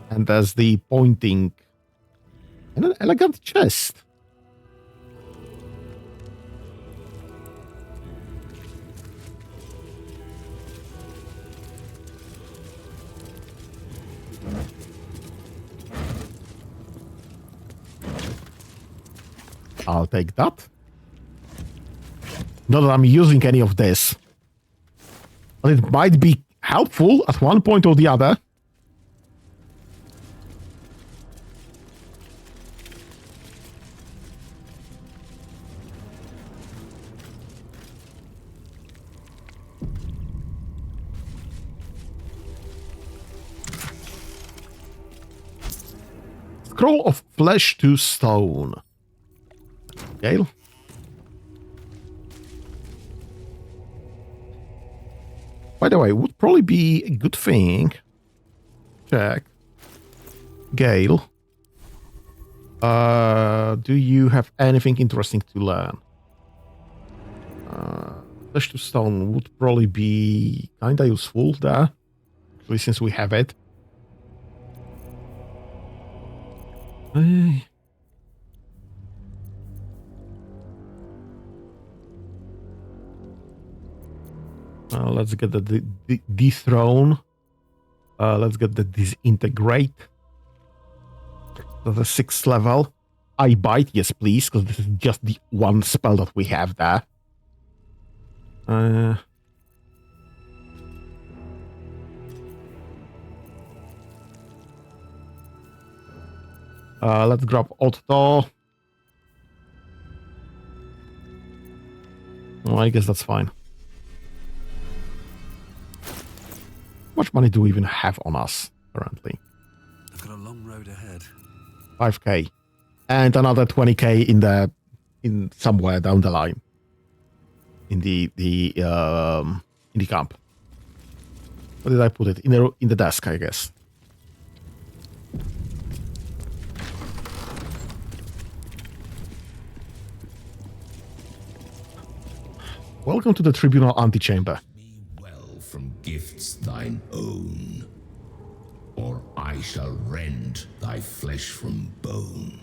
And there's the pointing and an elegant chest. I'll take that. Not that I'm using any of this. But it might be helpful at one point or the other. Scroll of flesh to stone. Gale. By the way, would probably be a good thing. Check. Gale. Do you have anything interesting to learn? Flesh to stone would probably be kinda useful there. Actually, since we have it. Let's get the dethrone. Let's get the disintegrate. So the 6th level. I bite, yes please, because this is just the one spell that we have there. Let's grab Otto. Oh, I guess that's fine. How much money do we even have on us currently? I've got a long road ahead. 5k. And another 20k in somewhere down the line. In the camp. Where did I put it? In the desk, I guess. Welcome to the Tribunal Antechamber. Me well from gifts thine own, or I shall rend thy flesh from bone.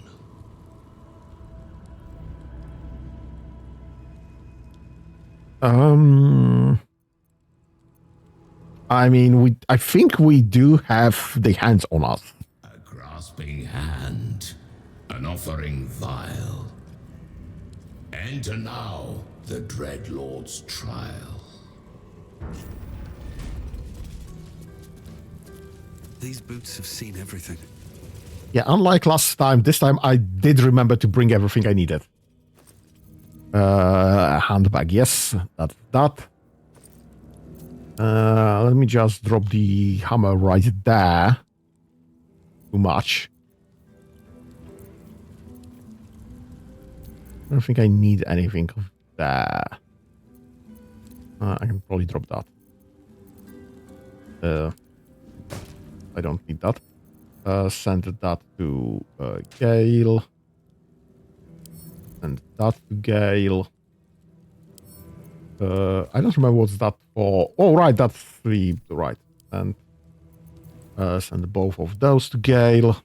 I mean, I think we do have the hands on us. A grasping hand, an offering vile. Enter now the Dread Lord's trial. These boots have seen everything. Yeah, unlike last time, this time I did remember to bring everything I needed. A handbag, yes, that's that. Let me just drop the hammer right there. Too much. I don't think I need anything there. I can probably drop that. I don't need that. Send that to Gale. And that to Gale. I don't remember what's that for. Oh, right, that's 3, right. And send both of those to Gale.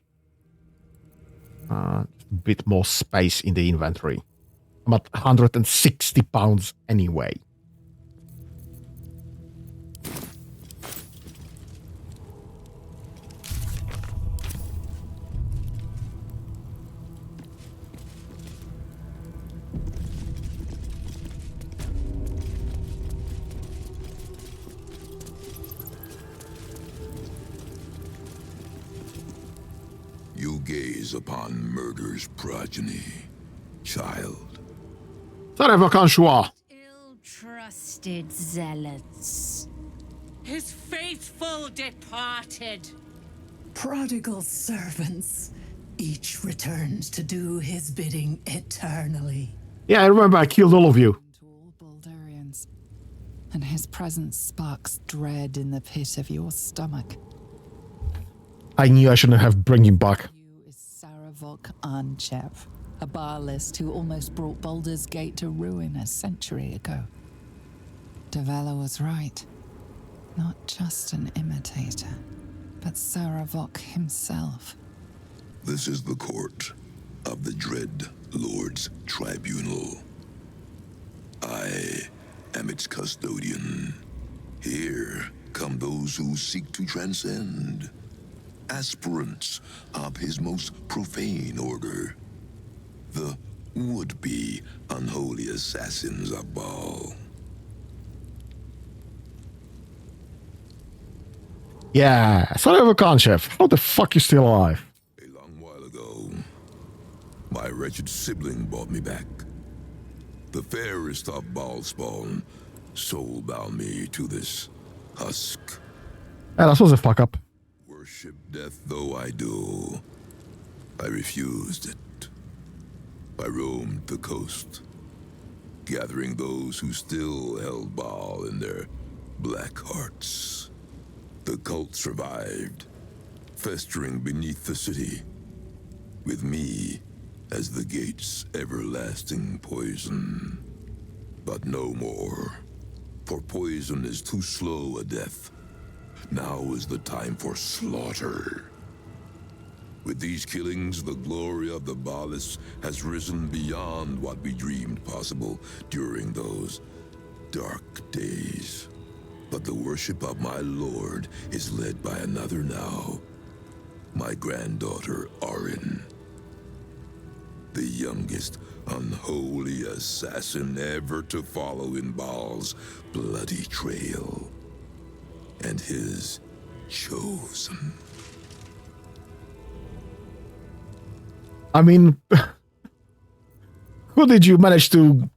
Just a bit more space in the inventory. I'm at 160 pounds anyway. You gaze upon murder's progeny, child. Sarevok Anshua. Ill-trusted zealots. His faithful departed. Prodigal servants, each returns to do his bidding eternally. Yeah, I remember I killed all of you. To all Baldurians, and his presence sparks dread in the pit of your stomach. I knew I shouldn't have bring him back. You is Sarevok Anchev, a Bhaalist who almost brought Baldurs Gate to ruin a century ago. Davella was right. Not just an imitator, but Sarevok himself. This is the court of the Dread Lord's Tribunal. I am its custodian. Here come those who seek to transcend. Aspirants of his most profane order. The would-be unholy assassins of Bhaal. Yeah, Sarevok Anchev. How the fuck you still alive? A long while ago, my wretched sibling brought me back. The fairest of Bhaal spawn soul-bound me to this husk. Yeah, that was a fuck up. Worship death though I do, I refused it. I roamed the coast, gathering those who still held Bhaal in their black hearts. The cult survived, festering beneath the city, with me as the gate's everlasting poison. But no more, for poison is too slow a death. Now is the time for slaughter. With these killings, the glory of the Bhaalists has risen beyond what we dreamed possible during those dark days. But the worship of my lord is led by another now. my granddaughter Orin. The youngest unholy assassin ever to follow in Bhaal's bloody trail. And his chosen. I mean, who did you manage to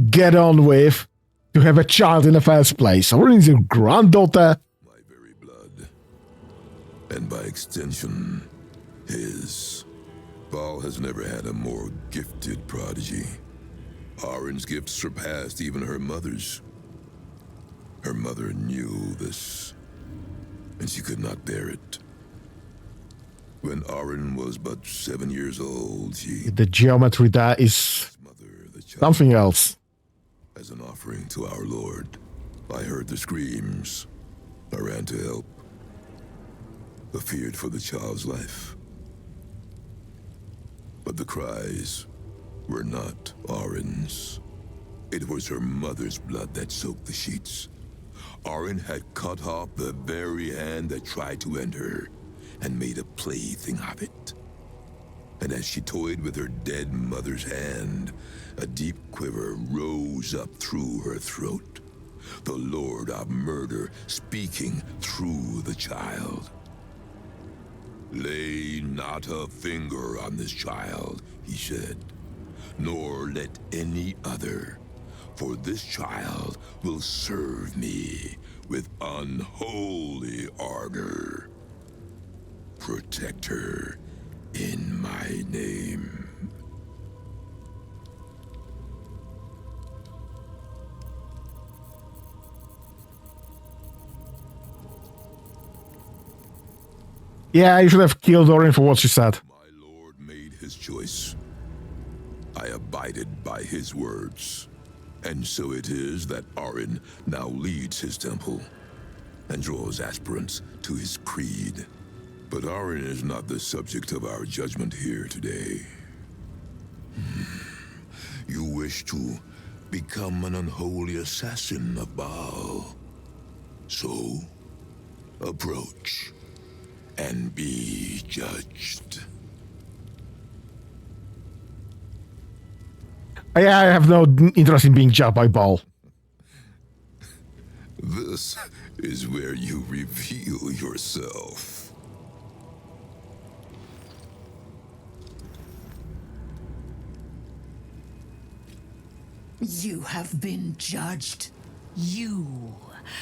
get on with to have a child in the first place? Orin is your granddaughter? My very blood. And by extension, his. Bhaal has never had a more gifted prodigy. Orin's gift surpassed even her mother's. Her mother knew this, and she could not bear it. When Orin was but 7 years old, she... The geometry there is something else. As an offering to our Lord, I heard the screams. I ran to help. I feared for the child's life. But the cries were not Orin's. It was her mother's blood that soaked the sheets. Orin had cut off the very hand that tried to end her, and made a plaything of it. And as she toyed with her dead mother's hand, a deep quiver rose up through her throat. The Lord of Murder speaking through the child. Lay not a finger on this child, he said, nor let any other. For this child will serve me with unholy ardor. Protect her in my name. Yeah, you should have killed Orin for what she said. My Lord made his choice. I abided by his words. And so it is that Orin now leads his temple and draws aspirants to his creed. But Orin is not the subject of our judgment here today. You wish to become an unholy assassin of Bhaal. So, approach and be judged. I have no interest in being judged by Bhaal. This is where you reveal yourself. You have been judged. You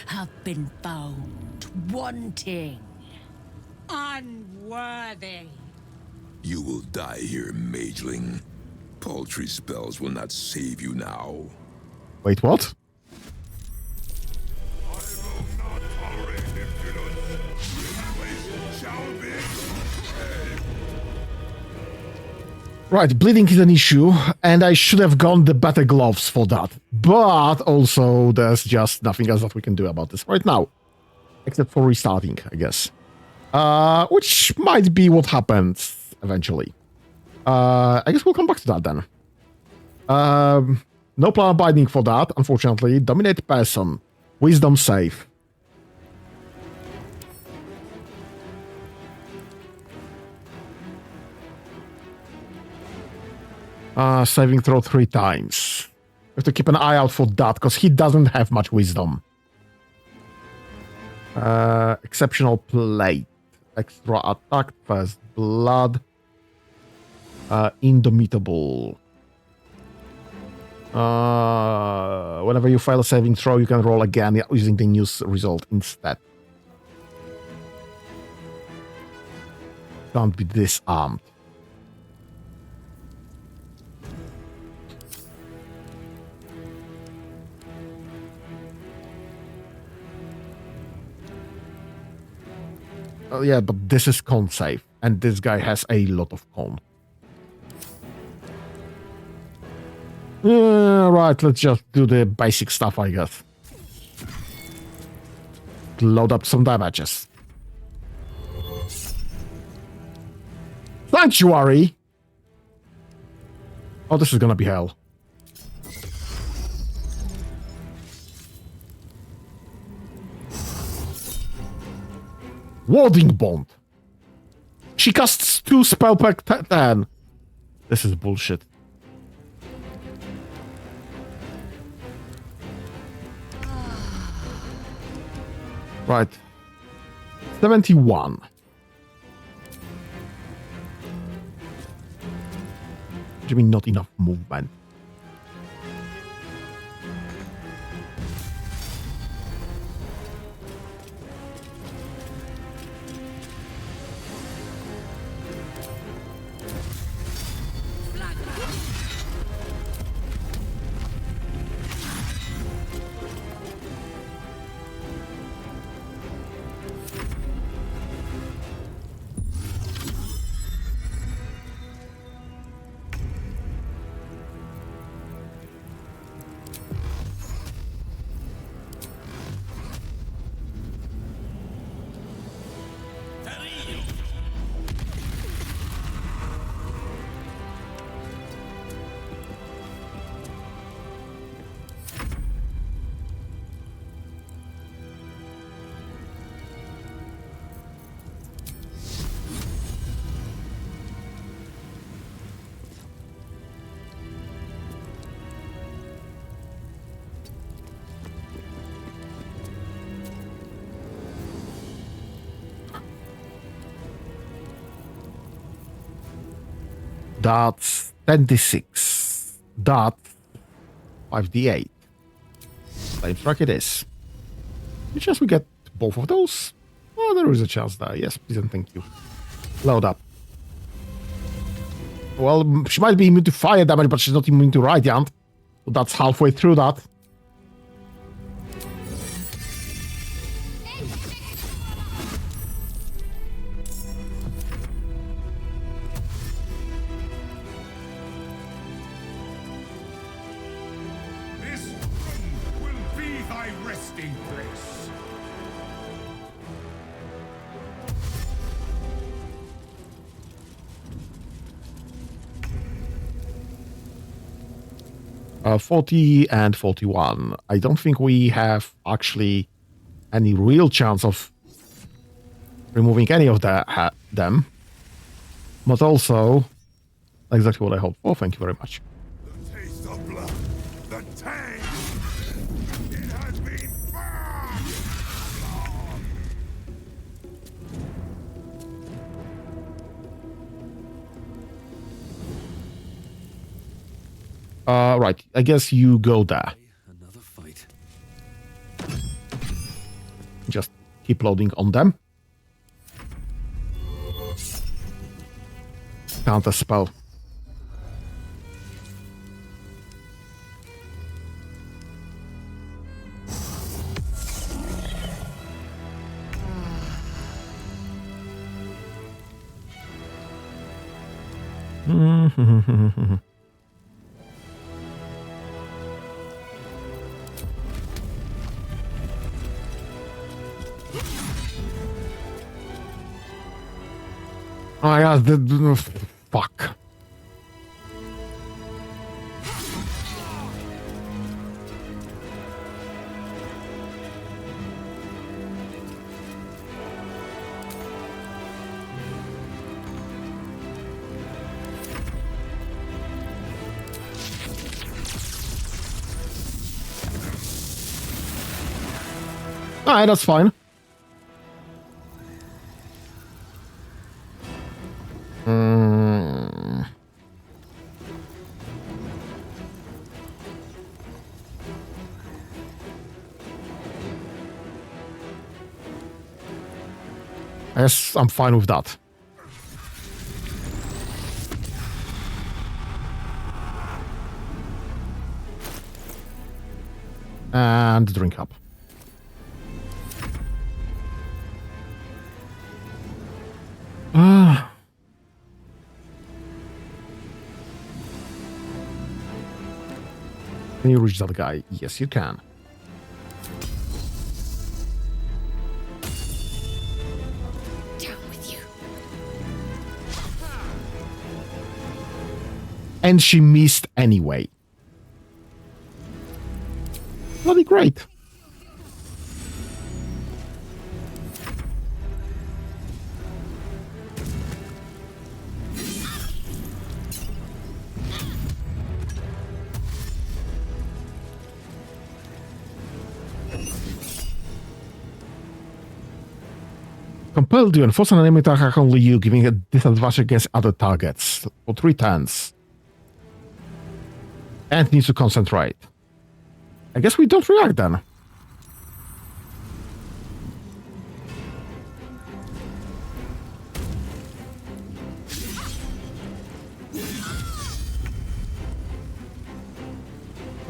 have been found wanting. Unworthy. You will die here, mageling. Paltry spells will not save you now. Wait, what? I will not tolerate impudence. This place shall be saved. Right, bleeding is an issue, and I should have gone the better gloves for that. But also, there's just nothing else that we can do about this right now. Except for restarting, I guess. Which might be what happens eventually. I guess we'll come back to that then. No plan abiding for that, unfortunately. Dominate person. Wisdom save. Saving throw 3 times. We have to keep an eye out for that, because he doesn't have much wisdom. Exceptional plate. Extra attack, first blood. Indomitable. Whenever you fail a saving throw, you can roll again using the new result instead. Can't be disarmed. Yeah, but this is con save, and this guy has a lot of con. Right, let's just do the basic stuff, I guess. Load up some damages. Sanctuary! Oh, this is gonna be hell. Warding Bond. she casts 2 spell per turn. This is bullshit. Right. 71. What do you mean not enough movement? That's 10d6. That's 5d8. Flame strike it is. Any chance we get both of those? Oh, there is a chance there. Yes, please and thank you. Load up. Well, she might be immune to fire damage, but she's not immune to radiant. So that's halfway through that. Uh, 40 and 41. I don't think we have actually any real chance of removing any of them. But also, exactly what I hoped for. Thank you very much. The taste of blood, the tang. It has been Right. I guess you go there. Another fight. Just keep loading on them. Counter spell. Oh my god, fuck. Alright, that's fine. Yes, I'm fine with that. And drink up. Can you reach that guy? Yes, you can. And she missed anyway. Bloody great. Compelled to enforce an enemy attack only you, giving a disadvantage against other targets for 3 turns. And needs to concentrate. I guess we don't react then.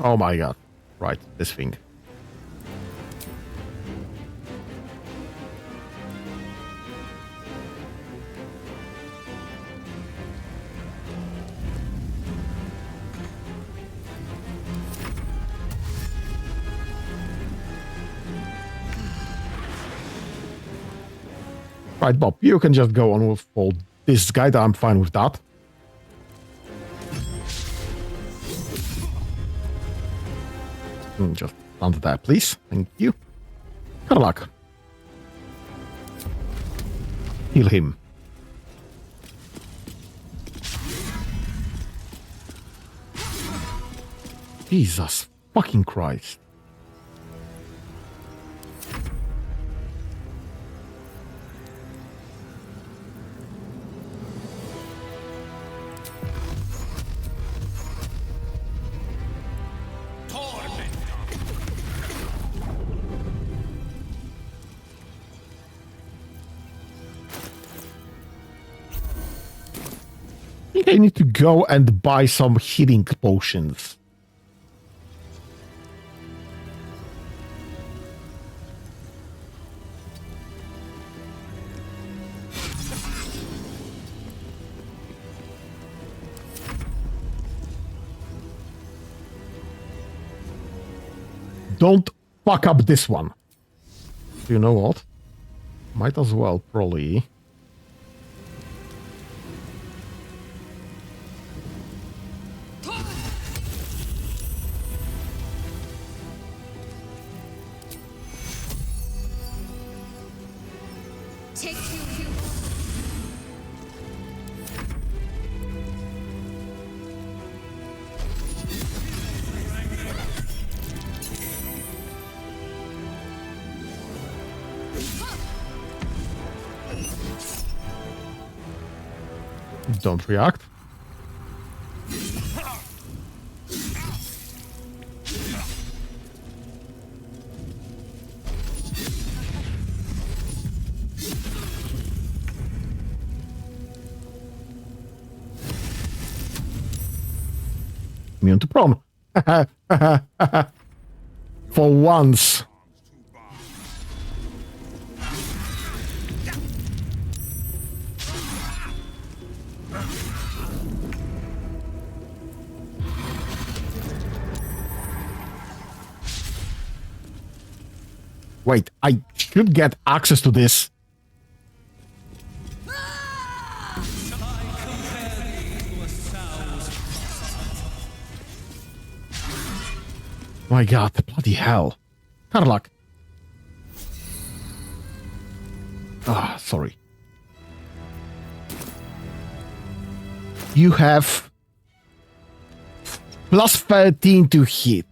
Oh my god. Right, this thing. Right, Bob, you can just go on with all this guy. I'm fine with that. Just under there, please. Thank you. Karlak. Heal him. Jesus fucking Christ. I think I need to go and buy some healing potions. Don't fuck up this one. You know what? Might as well probably... Don't react. Immune to prone. For once. Wait, I should get access to this. My god, bloody hell. Karlak. Ah, sorry. You have plus 13 to hit.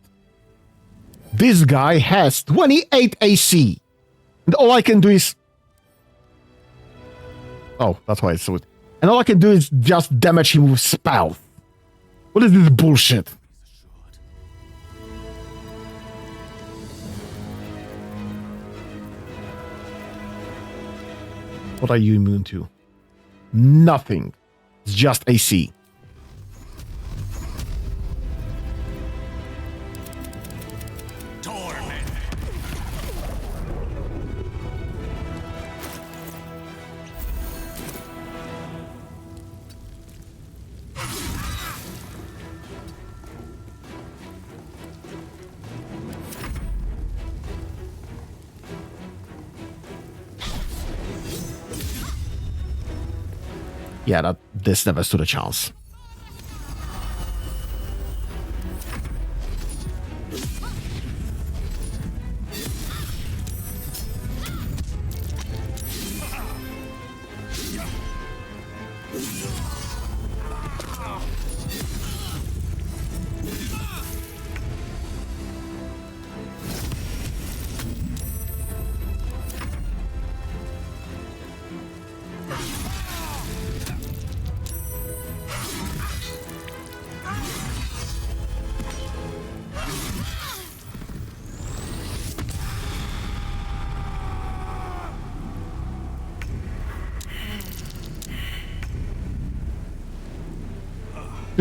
This guy has 28 AC. And all I can do is... Oh, that's why it's so... And all I can do is just damage him with spell. What is this bullshit? What are you immune to? Nothing. It's just AC. Yeah, this never stood a chance.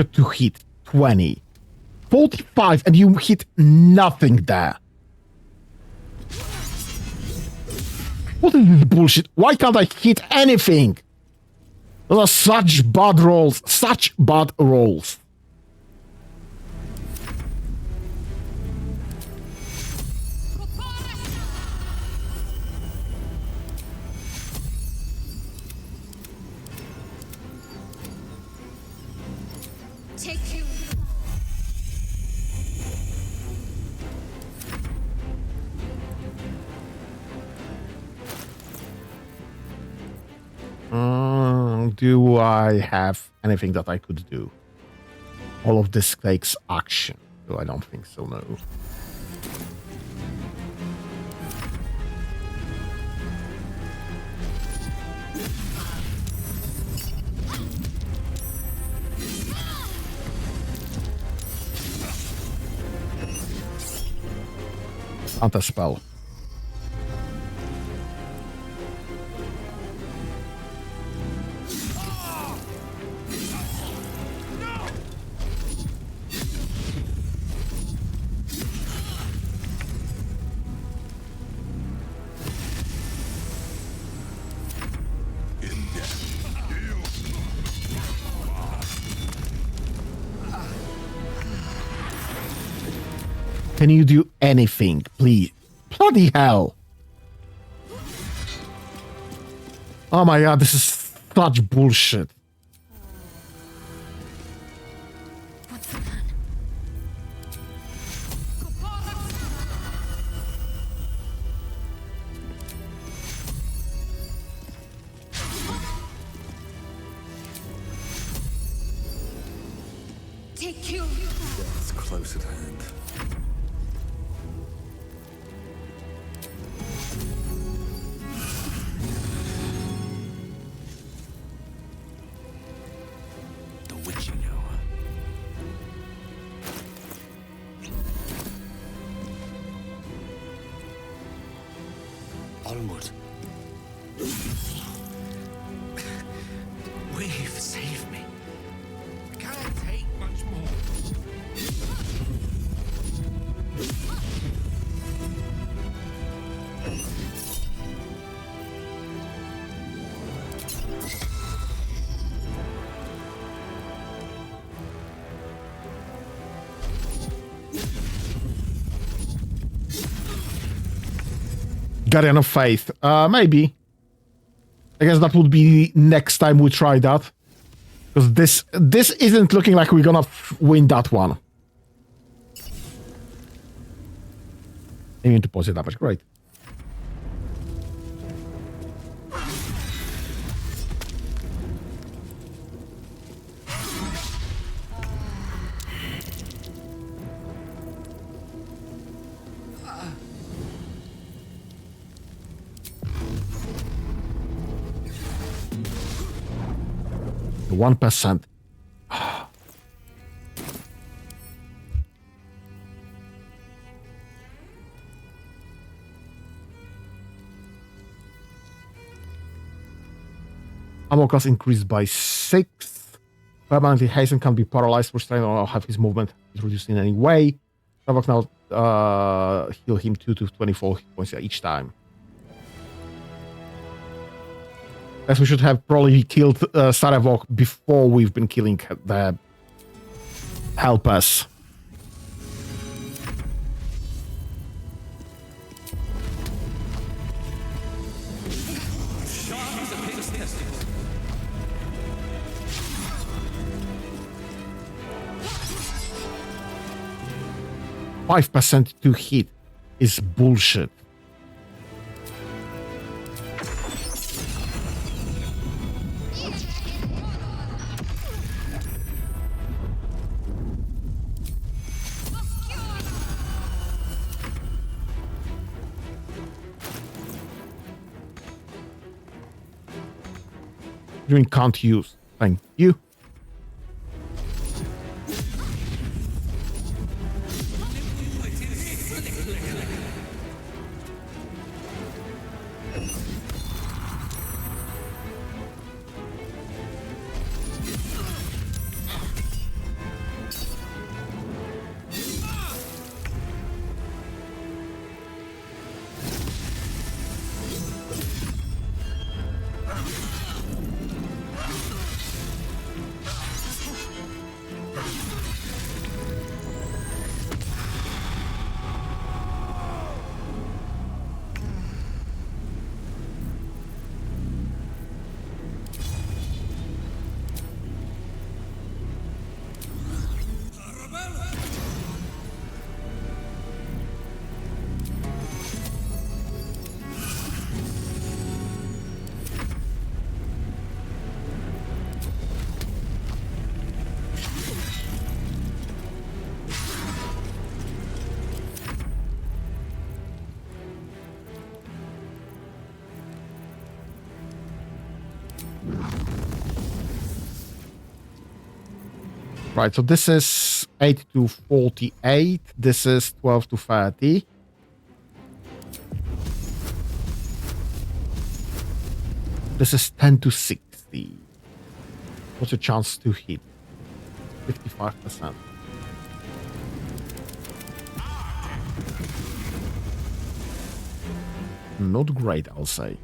to hit 20. 45 and you hit nothing there. What is this bullshit? Why can't I hit anything? Those are such bad rolls. Such bad rolls. Do I have anything that I could do? All of this takes action. So I don't think so, no. Counter spell. Can you do anything, please? Bloody hell. Oh my god, this is such bullshit. What's the plan? Take you. It's close at hand. Onward. We've saved me. I can't take much more. Guardian of Faith. Maybe. I guess that would be next time we try that. Because this isn't looking like we're gonna win that one. Aiming to positive damage. Great. The 1%. Ammo cost increased by 6. Permanently hasten can be paralyzed for strain or have his movement reduced in any way. Sarevok now heal him 2 to 24 hit points each time. Guess we should have probably killed Sarevok before we've been killing the helpers. %5 to hit is bullshit. Doing can't use. Thank you. Right, so this is 8 to 48. This is 12 to 30. This is 10 to 60. What's your chance to hit? 55%. Not great, I'll say.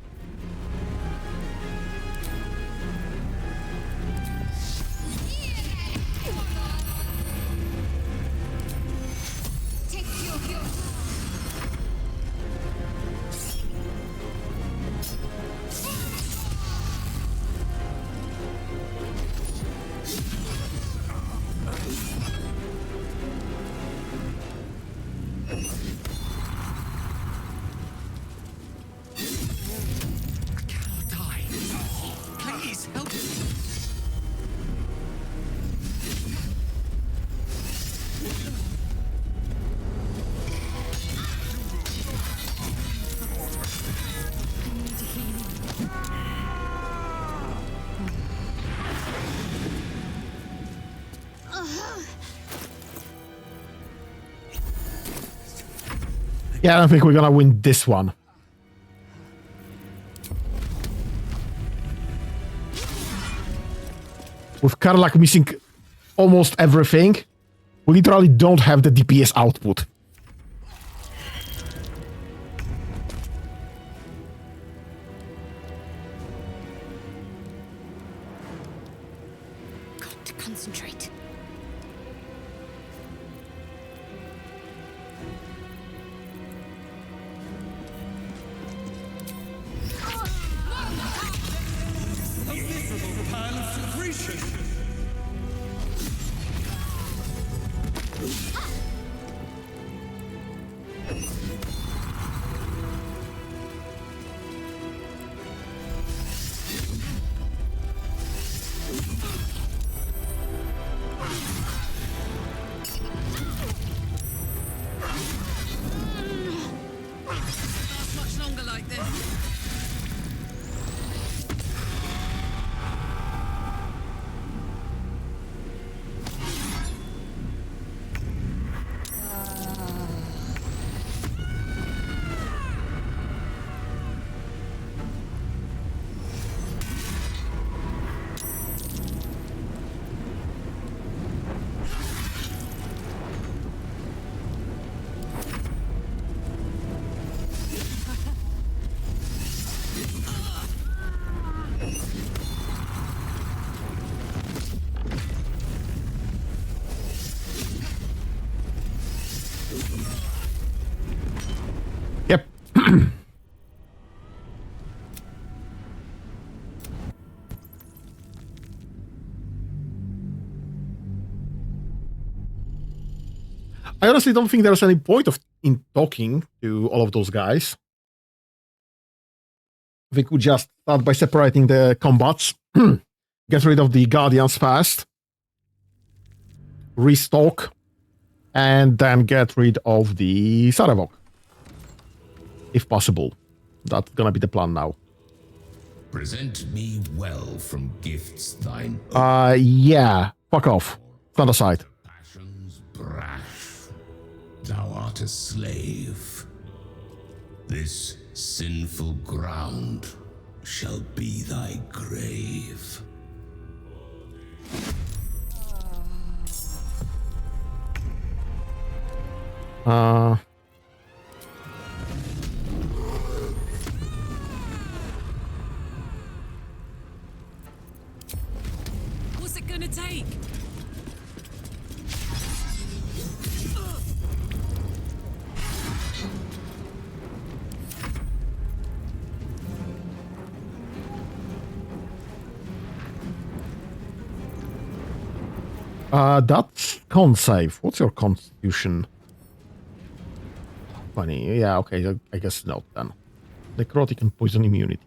Yeah, I don't think we're gonna win this one. With Karlak missing almost everything, we literally don't have the DPS output. Got to concentrate. Yep. I honestly don't think there's any point in talking to all of those guys. I think we just start by separating the combats, get rid of the Guardians fast, restock, and then get rid of the Sarevok. If possible. That's gonna be the plan now. Present me well from gifts thine. Yeah. Fuck off. Stand aside. Passions brash. Thou art a slave. This sinful ground shall be thy grave. What's it gonna take? That's con save. What's your constitution? Funny. Yeah, okay, I guess not then. Necrotic and poison immunity.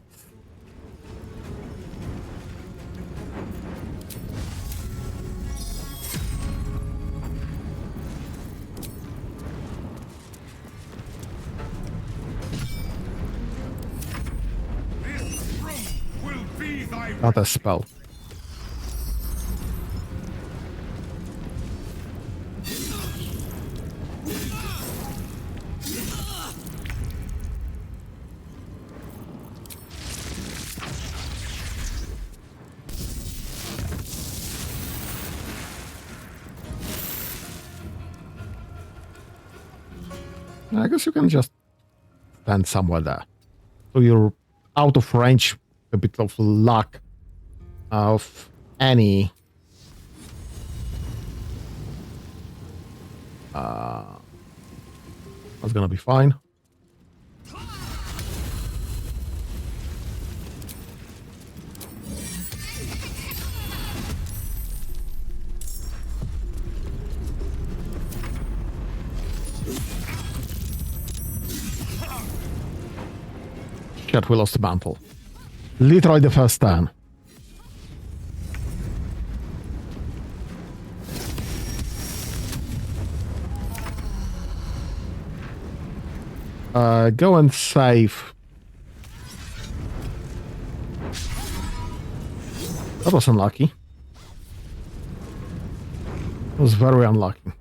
Not a spell. I guess you can just stand somewhere there. So you're out of range, a bit of luck of any that's gonna be fine. Shit, we lost the mantle. Literally the first turn. Go and save. That was unlucky. It was very unlucky.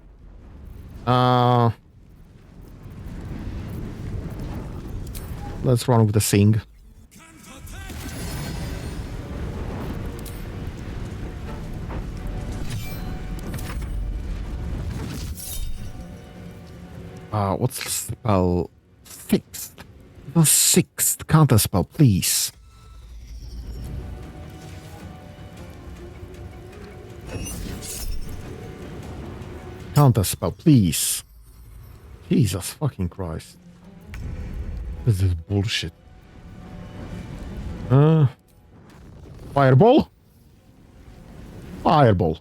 Let's run with the Sing. What's the spell? Sixth. The sixth counter spell, please. Counter spell, please. Jesus fucking Christ. This is bullshit. Fireball? Fireball.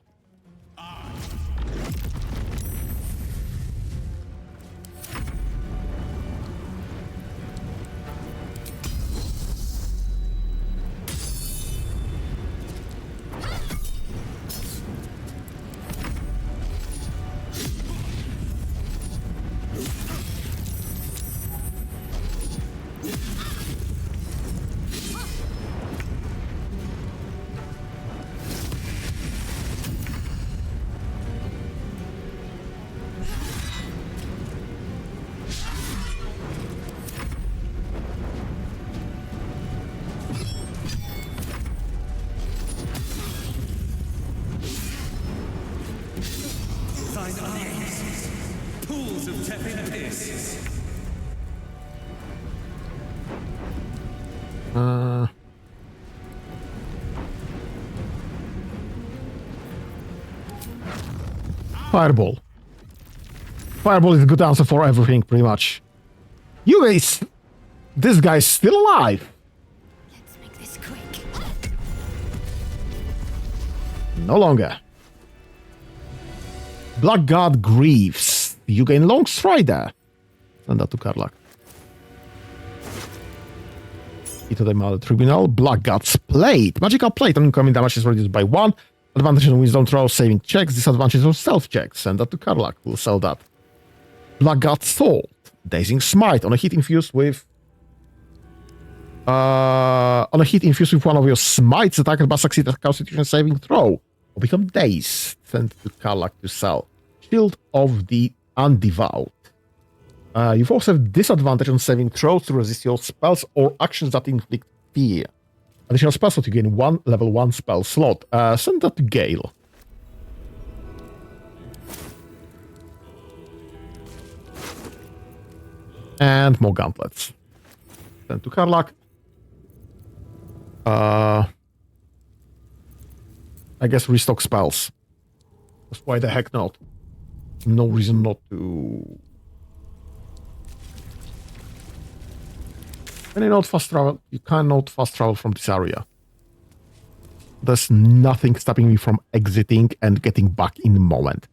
Pools of tepid piss. Fireball. Fireball is a good answer for everything, pretty much. You guys... This guy's still alive. Let's make this quick. No longer. Blackguard grieves. You gain long strider. Send that to Karlach. Into the Mother Tribunal. Blackguard's plate. Magical plate. Incoming damage is reduced by 1. Advantage on wisdom throws, saving checks. Disadvantage on stealth checks. Send that to Karlach. We'll sell that. Blackguard's sword. Dazing smite. On a hit infused with one of your smites, attacked by succeed a Constitution saving throw or become dazed. Send to Karlach to sell. Shield of the Undevout. You've also have disadvantage on saving throws to resist your spells or actions that inflict fear. Additional spell slot, you gain 1 level 1 spell slot. Send that to Gale. And more gauntlets. Send to Karlach. I guess restock spells. That's why the heck not. No reason not to. Can you not fast travel? You cannot fast travel from this area. There's nothing stopping me from exiting and getting back in the moment.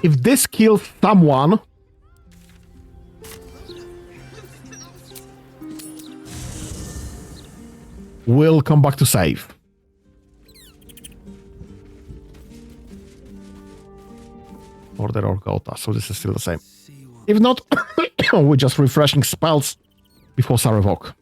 If this kills someone, we'll come back to save. Order or Gotha, so this is still the same. If not, we're just refreshing spells before Sarevok.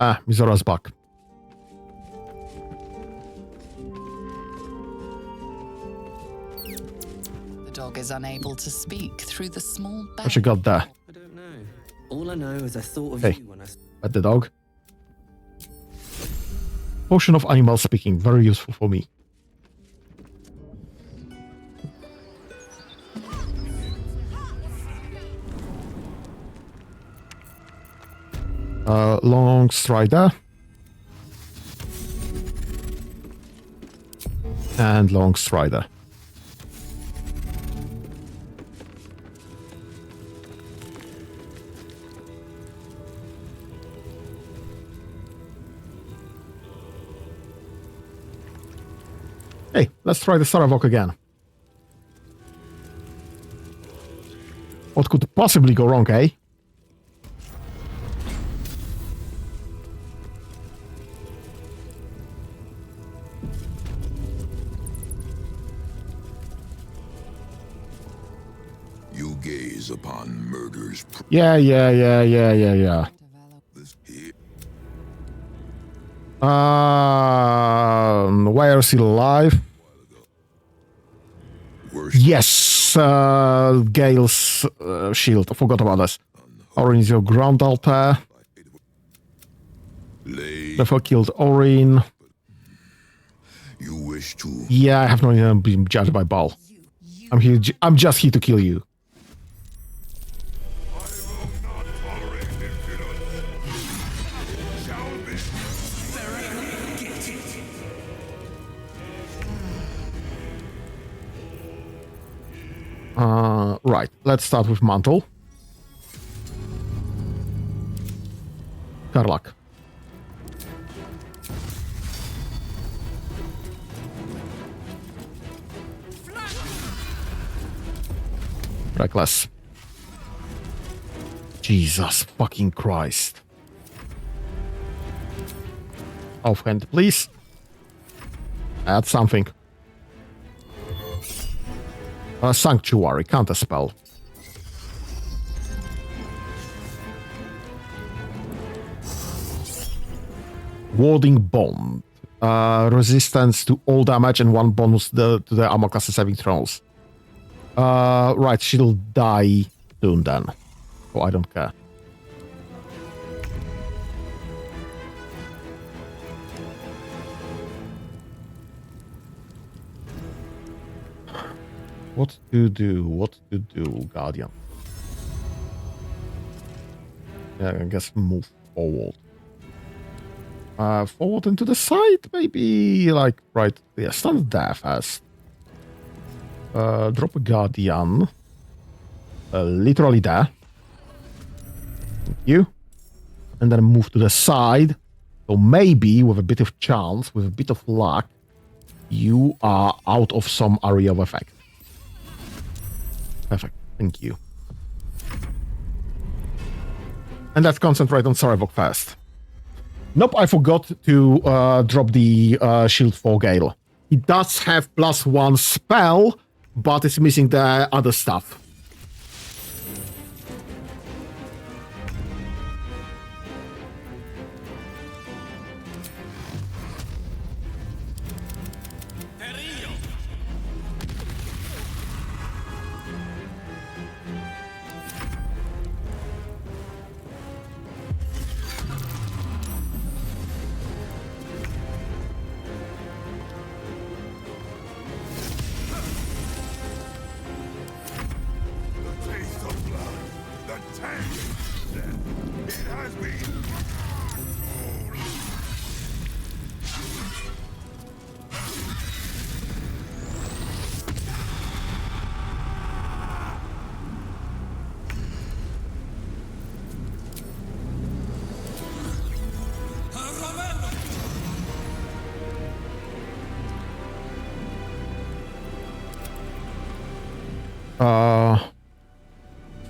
Ah, Mizora's back. The dog is unable to speak through the small bag. What you got there? I don't know. All I know is I thought of Hey, you when I... pet the dog. Potion of animal speaking, very useful for me. Long strider. And long strider. Hey, let's try the Sarevok again. What could possibly go wrong, eh? You gaze upon murder's... Yeah. Why are still alive? Yes, Gale's shield. I forgot about this. Orin is your ground altar. Therefore killed Orin. You wish to... Yeah, I have no idea being judged by Bhaal. I'm here. I'm just here to kill you. Right, let's start with Mantle. Karlak. Reckless. Jesus fucking Christ. Offhand, please. Add something. Sanctuary, counter spell. Warding Bond. Resistance to all damage and 1 bonus to the armor class saving throws. Right, she'll die soon then. Oh, I don't care. What to do, Guardian? Yeah, I guess move forward. Forward into the side, maybe, like, right, yeah, stand there first. Drop a Guardian. Literally there. Thank you. And then move to the side. So maybe, with a bit of chance, with a bit of luck, you are out of some area of effect. Perfect. Thank you. And let's concentrate on Sarevok first. Nope, I forgot to drop the shield for Gale. He does have +1 spell, but it's missing the other stuff.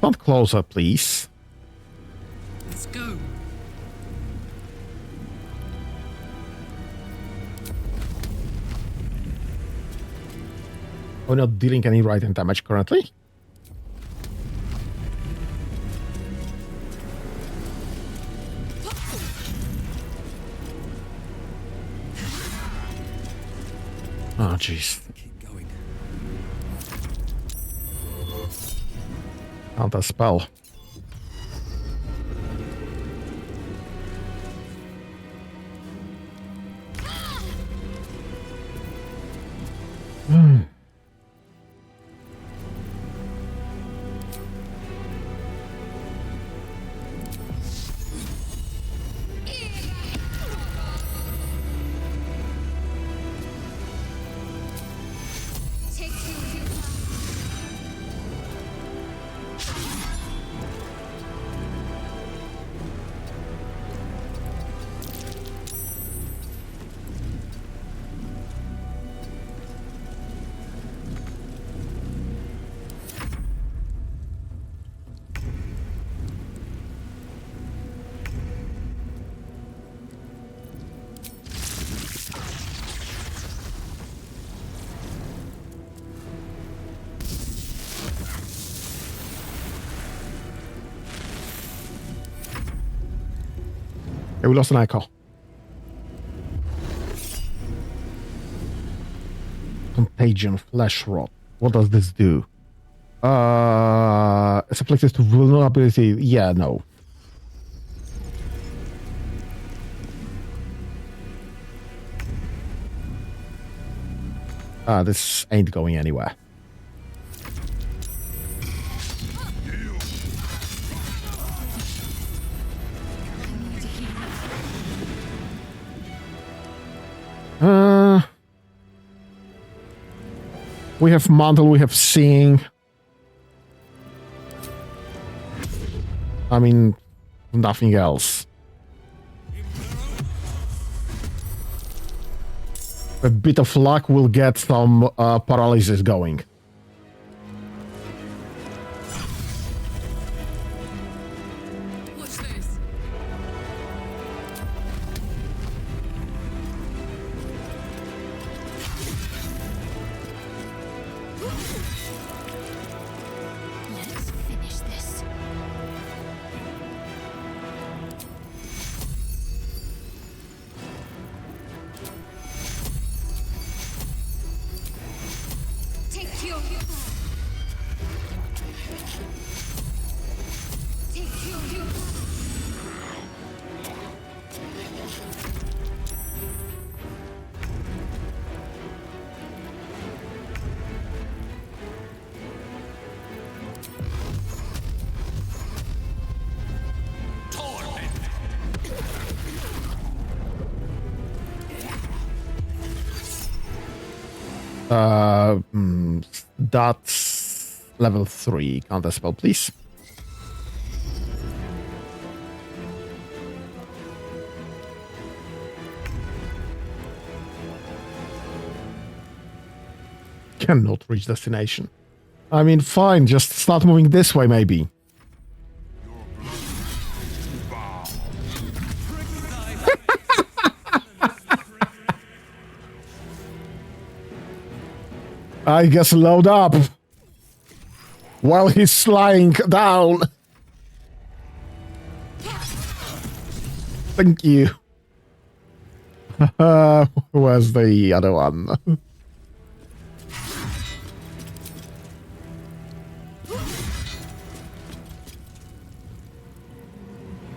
Stand closer, please. Let's go. We're not dealing any radiant damage currently. Oh, jeez. Keep going. Counter spell. Okay, we lost an icon. Contagion, flesh rot. What does this do? It's afflicted to vulnerability. Yeah, no. This ain't going anywhere. We have Mantle, we have Seeing. I mean, nothing else. A bit of luck will get some paralysis going. Watch this. Let's finish this. Take you. Take you. That's level 3. Counter spell, please. Cannot reach destination. I mean, fine, just start moving this way, maybe. I guess load up while he's lying down. Thank you. Where's the other one?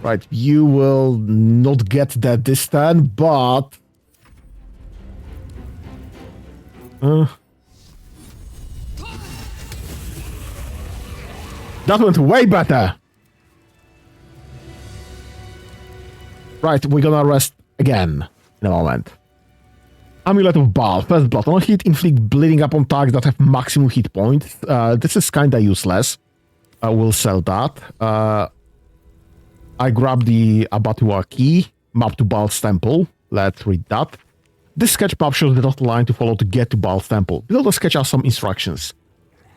Right, you will not get that this time, but... that went way better! Right, we're gonna rest again in a moment. Amulet of Bhaal. First blood. On hit, inflict bleeding upon targets that have maximum hit points. This is kinda useless. I will sell that. I grab the abattoir key, map to Baal's temple. Let's read that. This sketch map shows the dotted line to follow to get to Baal's temple. Below the sketch are some instructions.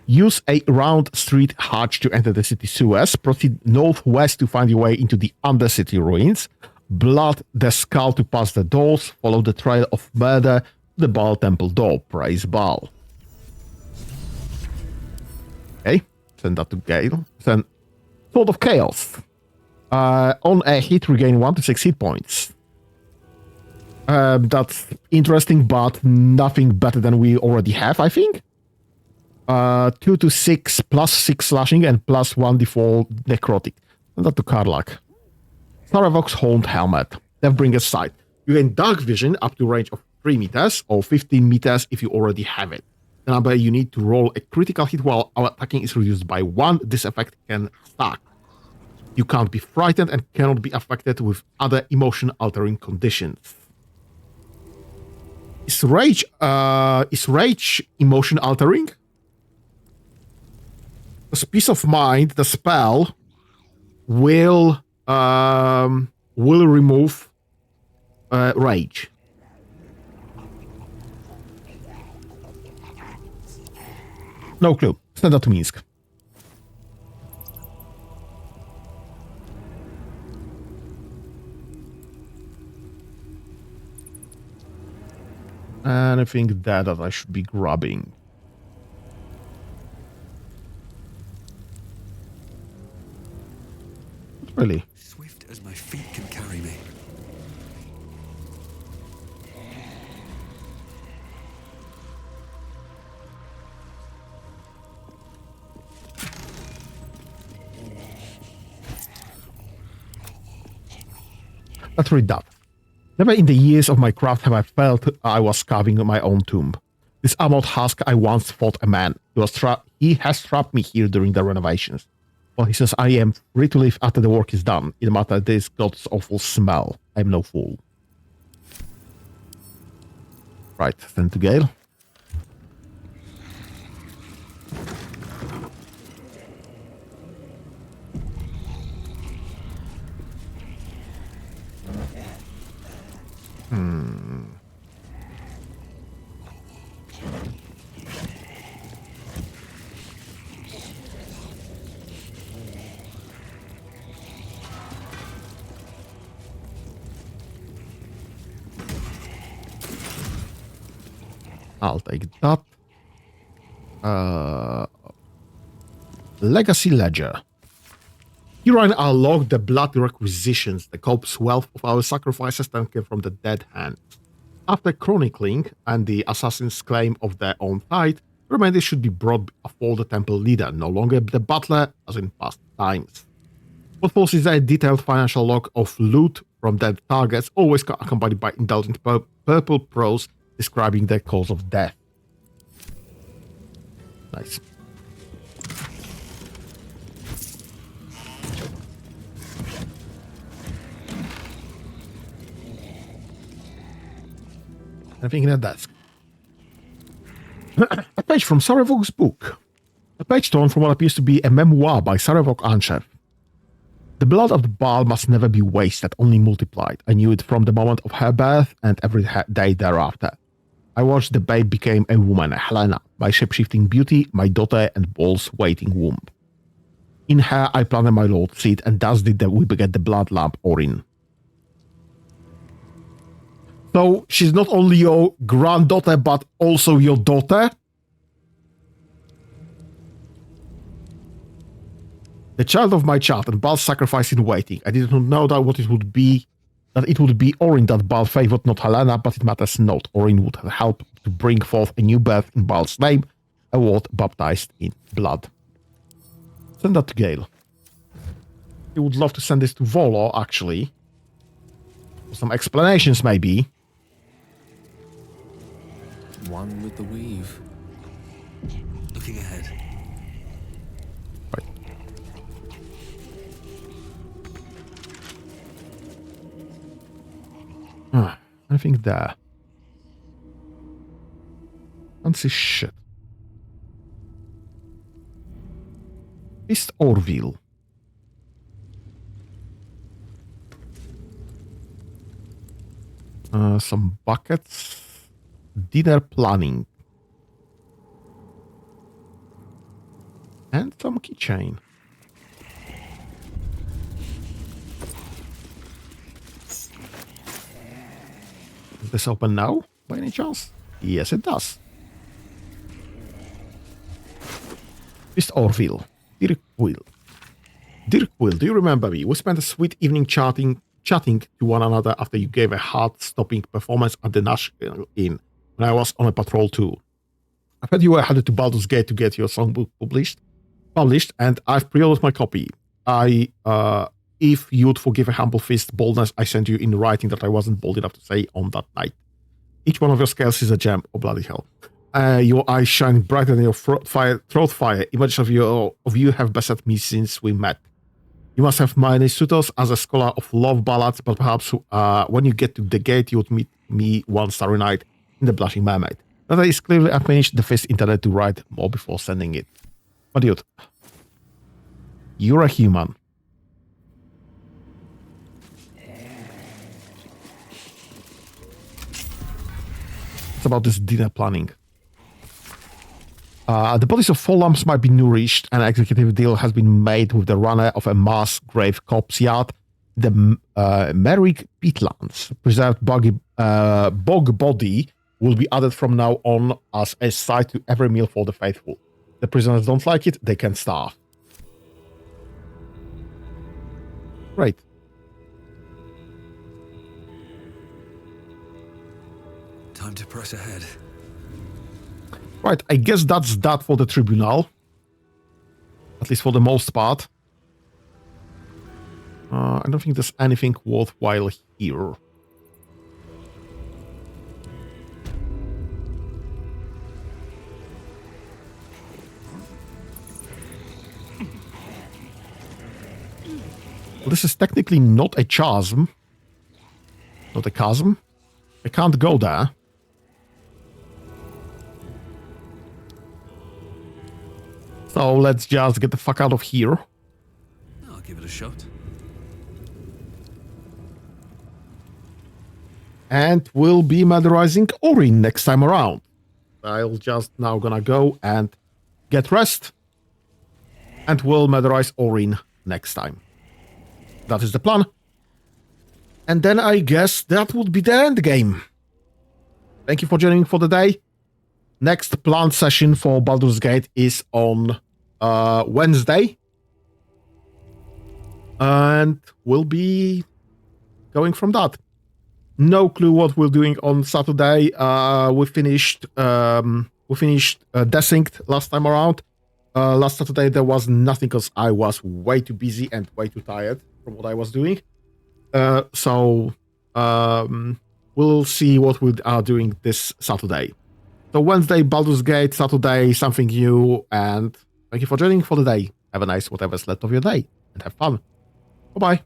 Use a round street hatch to enter the city sewers. Proceed northwest to find your way into the Undercity ruins. Blood the skull to pass the doors. Follow the trail of murder to the Bhaal temple door. Praise Bhaal. Okay, send that to Gale. Send Sword of Chaos. On a hit, regain 1 to 6 hit points. That's interesting, but nothing better than we already have, I think. 2 to 6 plus 6 slashing and plus 1 default necrotic. And that to Karlak. Sarevok's Horned Helmet. Deathbringer's Sight. You gain dark vision up to range of 3 meters or 15 meters if you already have it. The number you need to roll a critical hit while attacking is reduced by 1. This effect can stack. You can't be frightened and cannot be affected with other emotion-altering conditions. Is rage emotion-altering? Because Peace of Mind, the spell, will remove rage. No clue. Send that to Minsk. Anything that I should be grabbing? Not really. Swift as my feet can carry me. Let's read that. Never in the years of my craft have I felt I was carving my own tomb. This armored husk I once fought a man. He has trapped me here during the renovations. Well, he says I am free to leave after the work is done. It matter this god's awful smell. I am no fool. Right, send to Gale. I'll take that. Legacy Ledger. Herein are logged the blood requisitions, the corpse wealth of our sacrifices taken from the dead hand. After chronicling and the assassin's claim of their own fight, remainder should be brought before the temple leader, no longer the butler as in past times. What follows is a detailed financial log of loot from dead targets, always accompanied by indulgent purple prose describing the cause of death. Nice. Anything in that desk? A page from Sarevok's book. A page torn from what appears to be a memoir by Sarevok Ansher. The blood of the Bhaal must never be wasted, only multiplied. I knew it from the moment of her birth and every day thereafter. I watched the babe become a woman, Helena, my shape-shifting beauty, my daughter and Bhaal's waiting womb. In her I planted my Lord's seed, and thus did we beget the blood lamp Orin. So she's not only your granddaughter, but also your daughter? The child of my child and Bhaal's sacrifice in waiting. I did not know that it would be Orin that Bhaal favored, not Helena, but it matters not. Orin would help to bring forth a new birth in Bhaal's name, a word baptized in blood. Send that to Gale. He would love to send this to Volo, actually. For some explanations, maybe. One with the weave. Looking ahead. I think there. Fancy shit. East Orville. Some buckets. Dinner planning. And some keychain. Does this open now, by any chance? Yes, it does. East Orville. Dear Quill, do you remember me? We spent a sweet evening chatting chatting to one another after you gave a heart-stopping performance at the National Inn when I was on a patrol too. I heard you were headed to Baldurs Gate to get your songbook published, and I've pre-ordered my copy. If you'd forgive a humble fist boldness I sent you in writing that I wasn't bold enough to say on that night. Each one of your scales is a gem. Oh, bloody hell. Your eyes shine brighter than your throat fire. Images of you have beset me since we met. You must have many suitors as a scholar of love ballads, but perhaps when you get to the gate, you would meet me one starry night in the Blushing Mermaid. That is clearly unfinished. The fist intended to write more before sending it. But dude, you're a human. It's about this dinner planning. The bodies of 4 lamps might be nourished. An executive deal has been made with the runner of a mass grave corpse yard, the Merrick Peatlands. Preserved bog body will be added from now on as a side to every meal for the faithful. The prisoners don't like it, they can starve. Right. Time to press ahead. Right, I guess that's that for the tribunal. At least for the most part. I don't think there's anything worthwhile here. Well, this is technically not a chasm. Not a chasm. I can't go there. So let's just get the fuck out of here. I'll give it a shot. And we'll be murderizing Orin next time around. I'll just now gonna go and get rest. And we'll murderize Orin next time. That is the plan. And then I guess that would be the end game. Thank you for joining for the day. Next planned session for Baldur's Gate is on Wednesday. And we'll be going from that. No clue what we're doing on Saturday. We finished Desynced last time around. Last Saturday there was nothing because I was way too busy and way too tired from what I was doing. So we'll see what we are doing this Saturday. So Wednesday, Baldur's Gate, Saturday, something new, and thank you for joining for the day. Have a nice whatever's left of your day, and have fun. Bye-bye.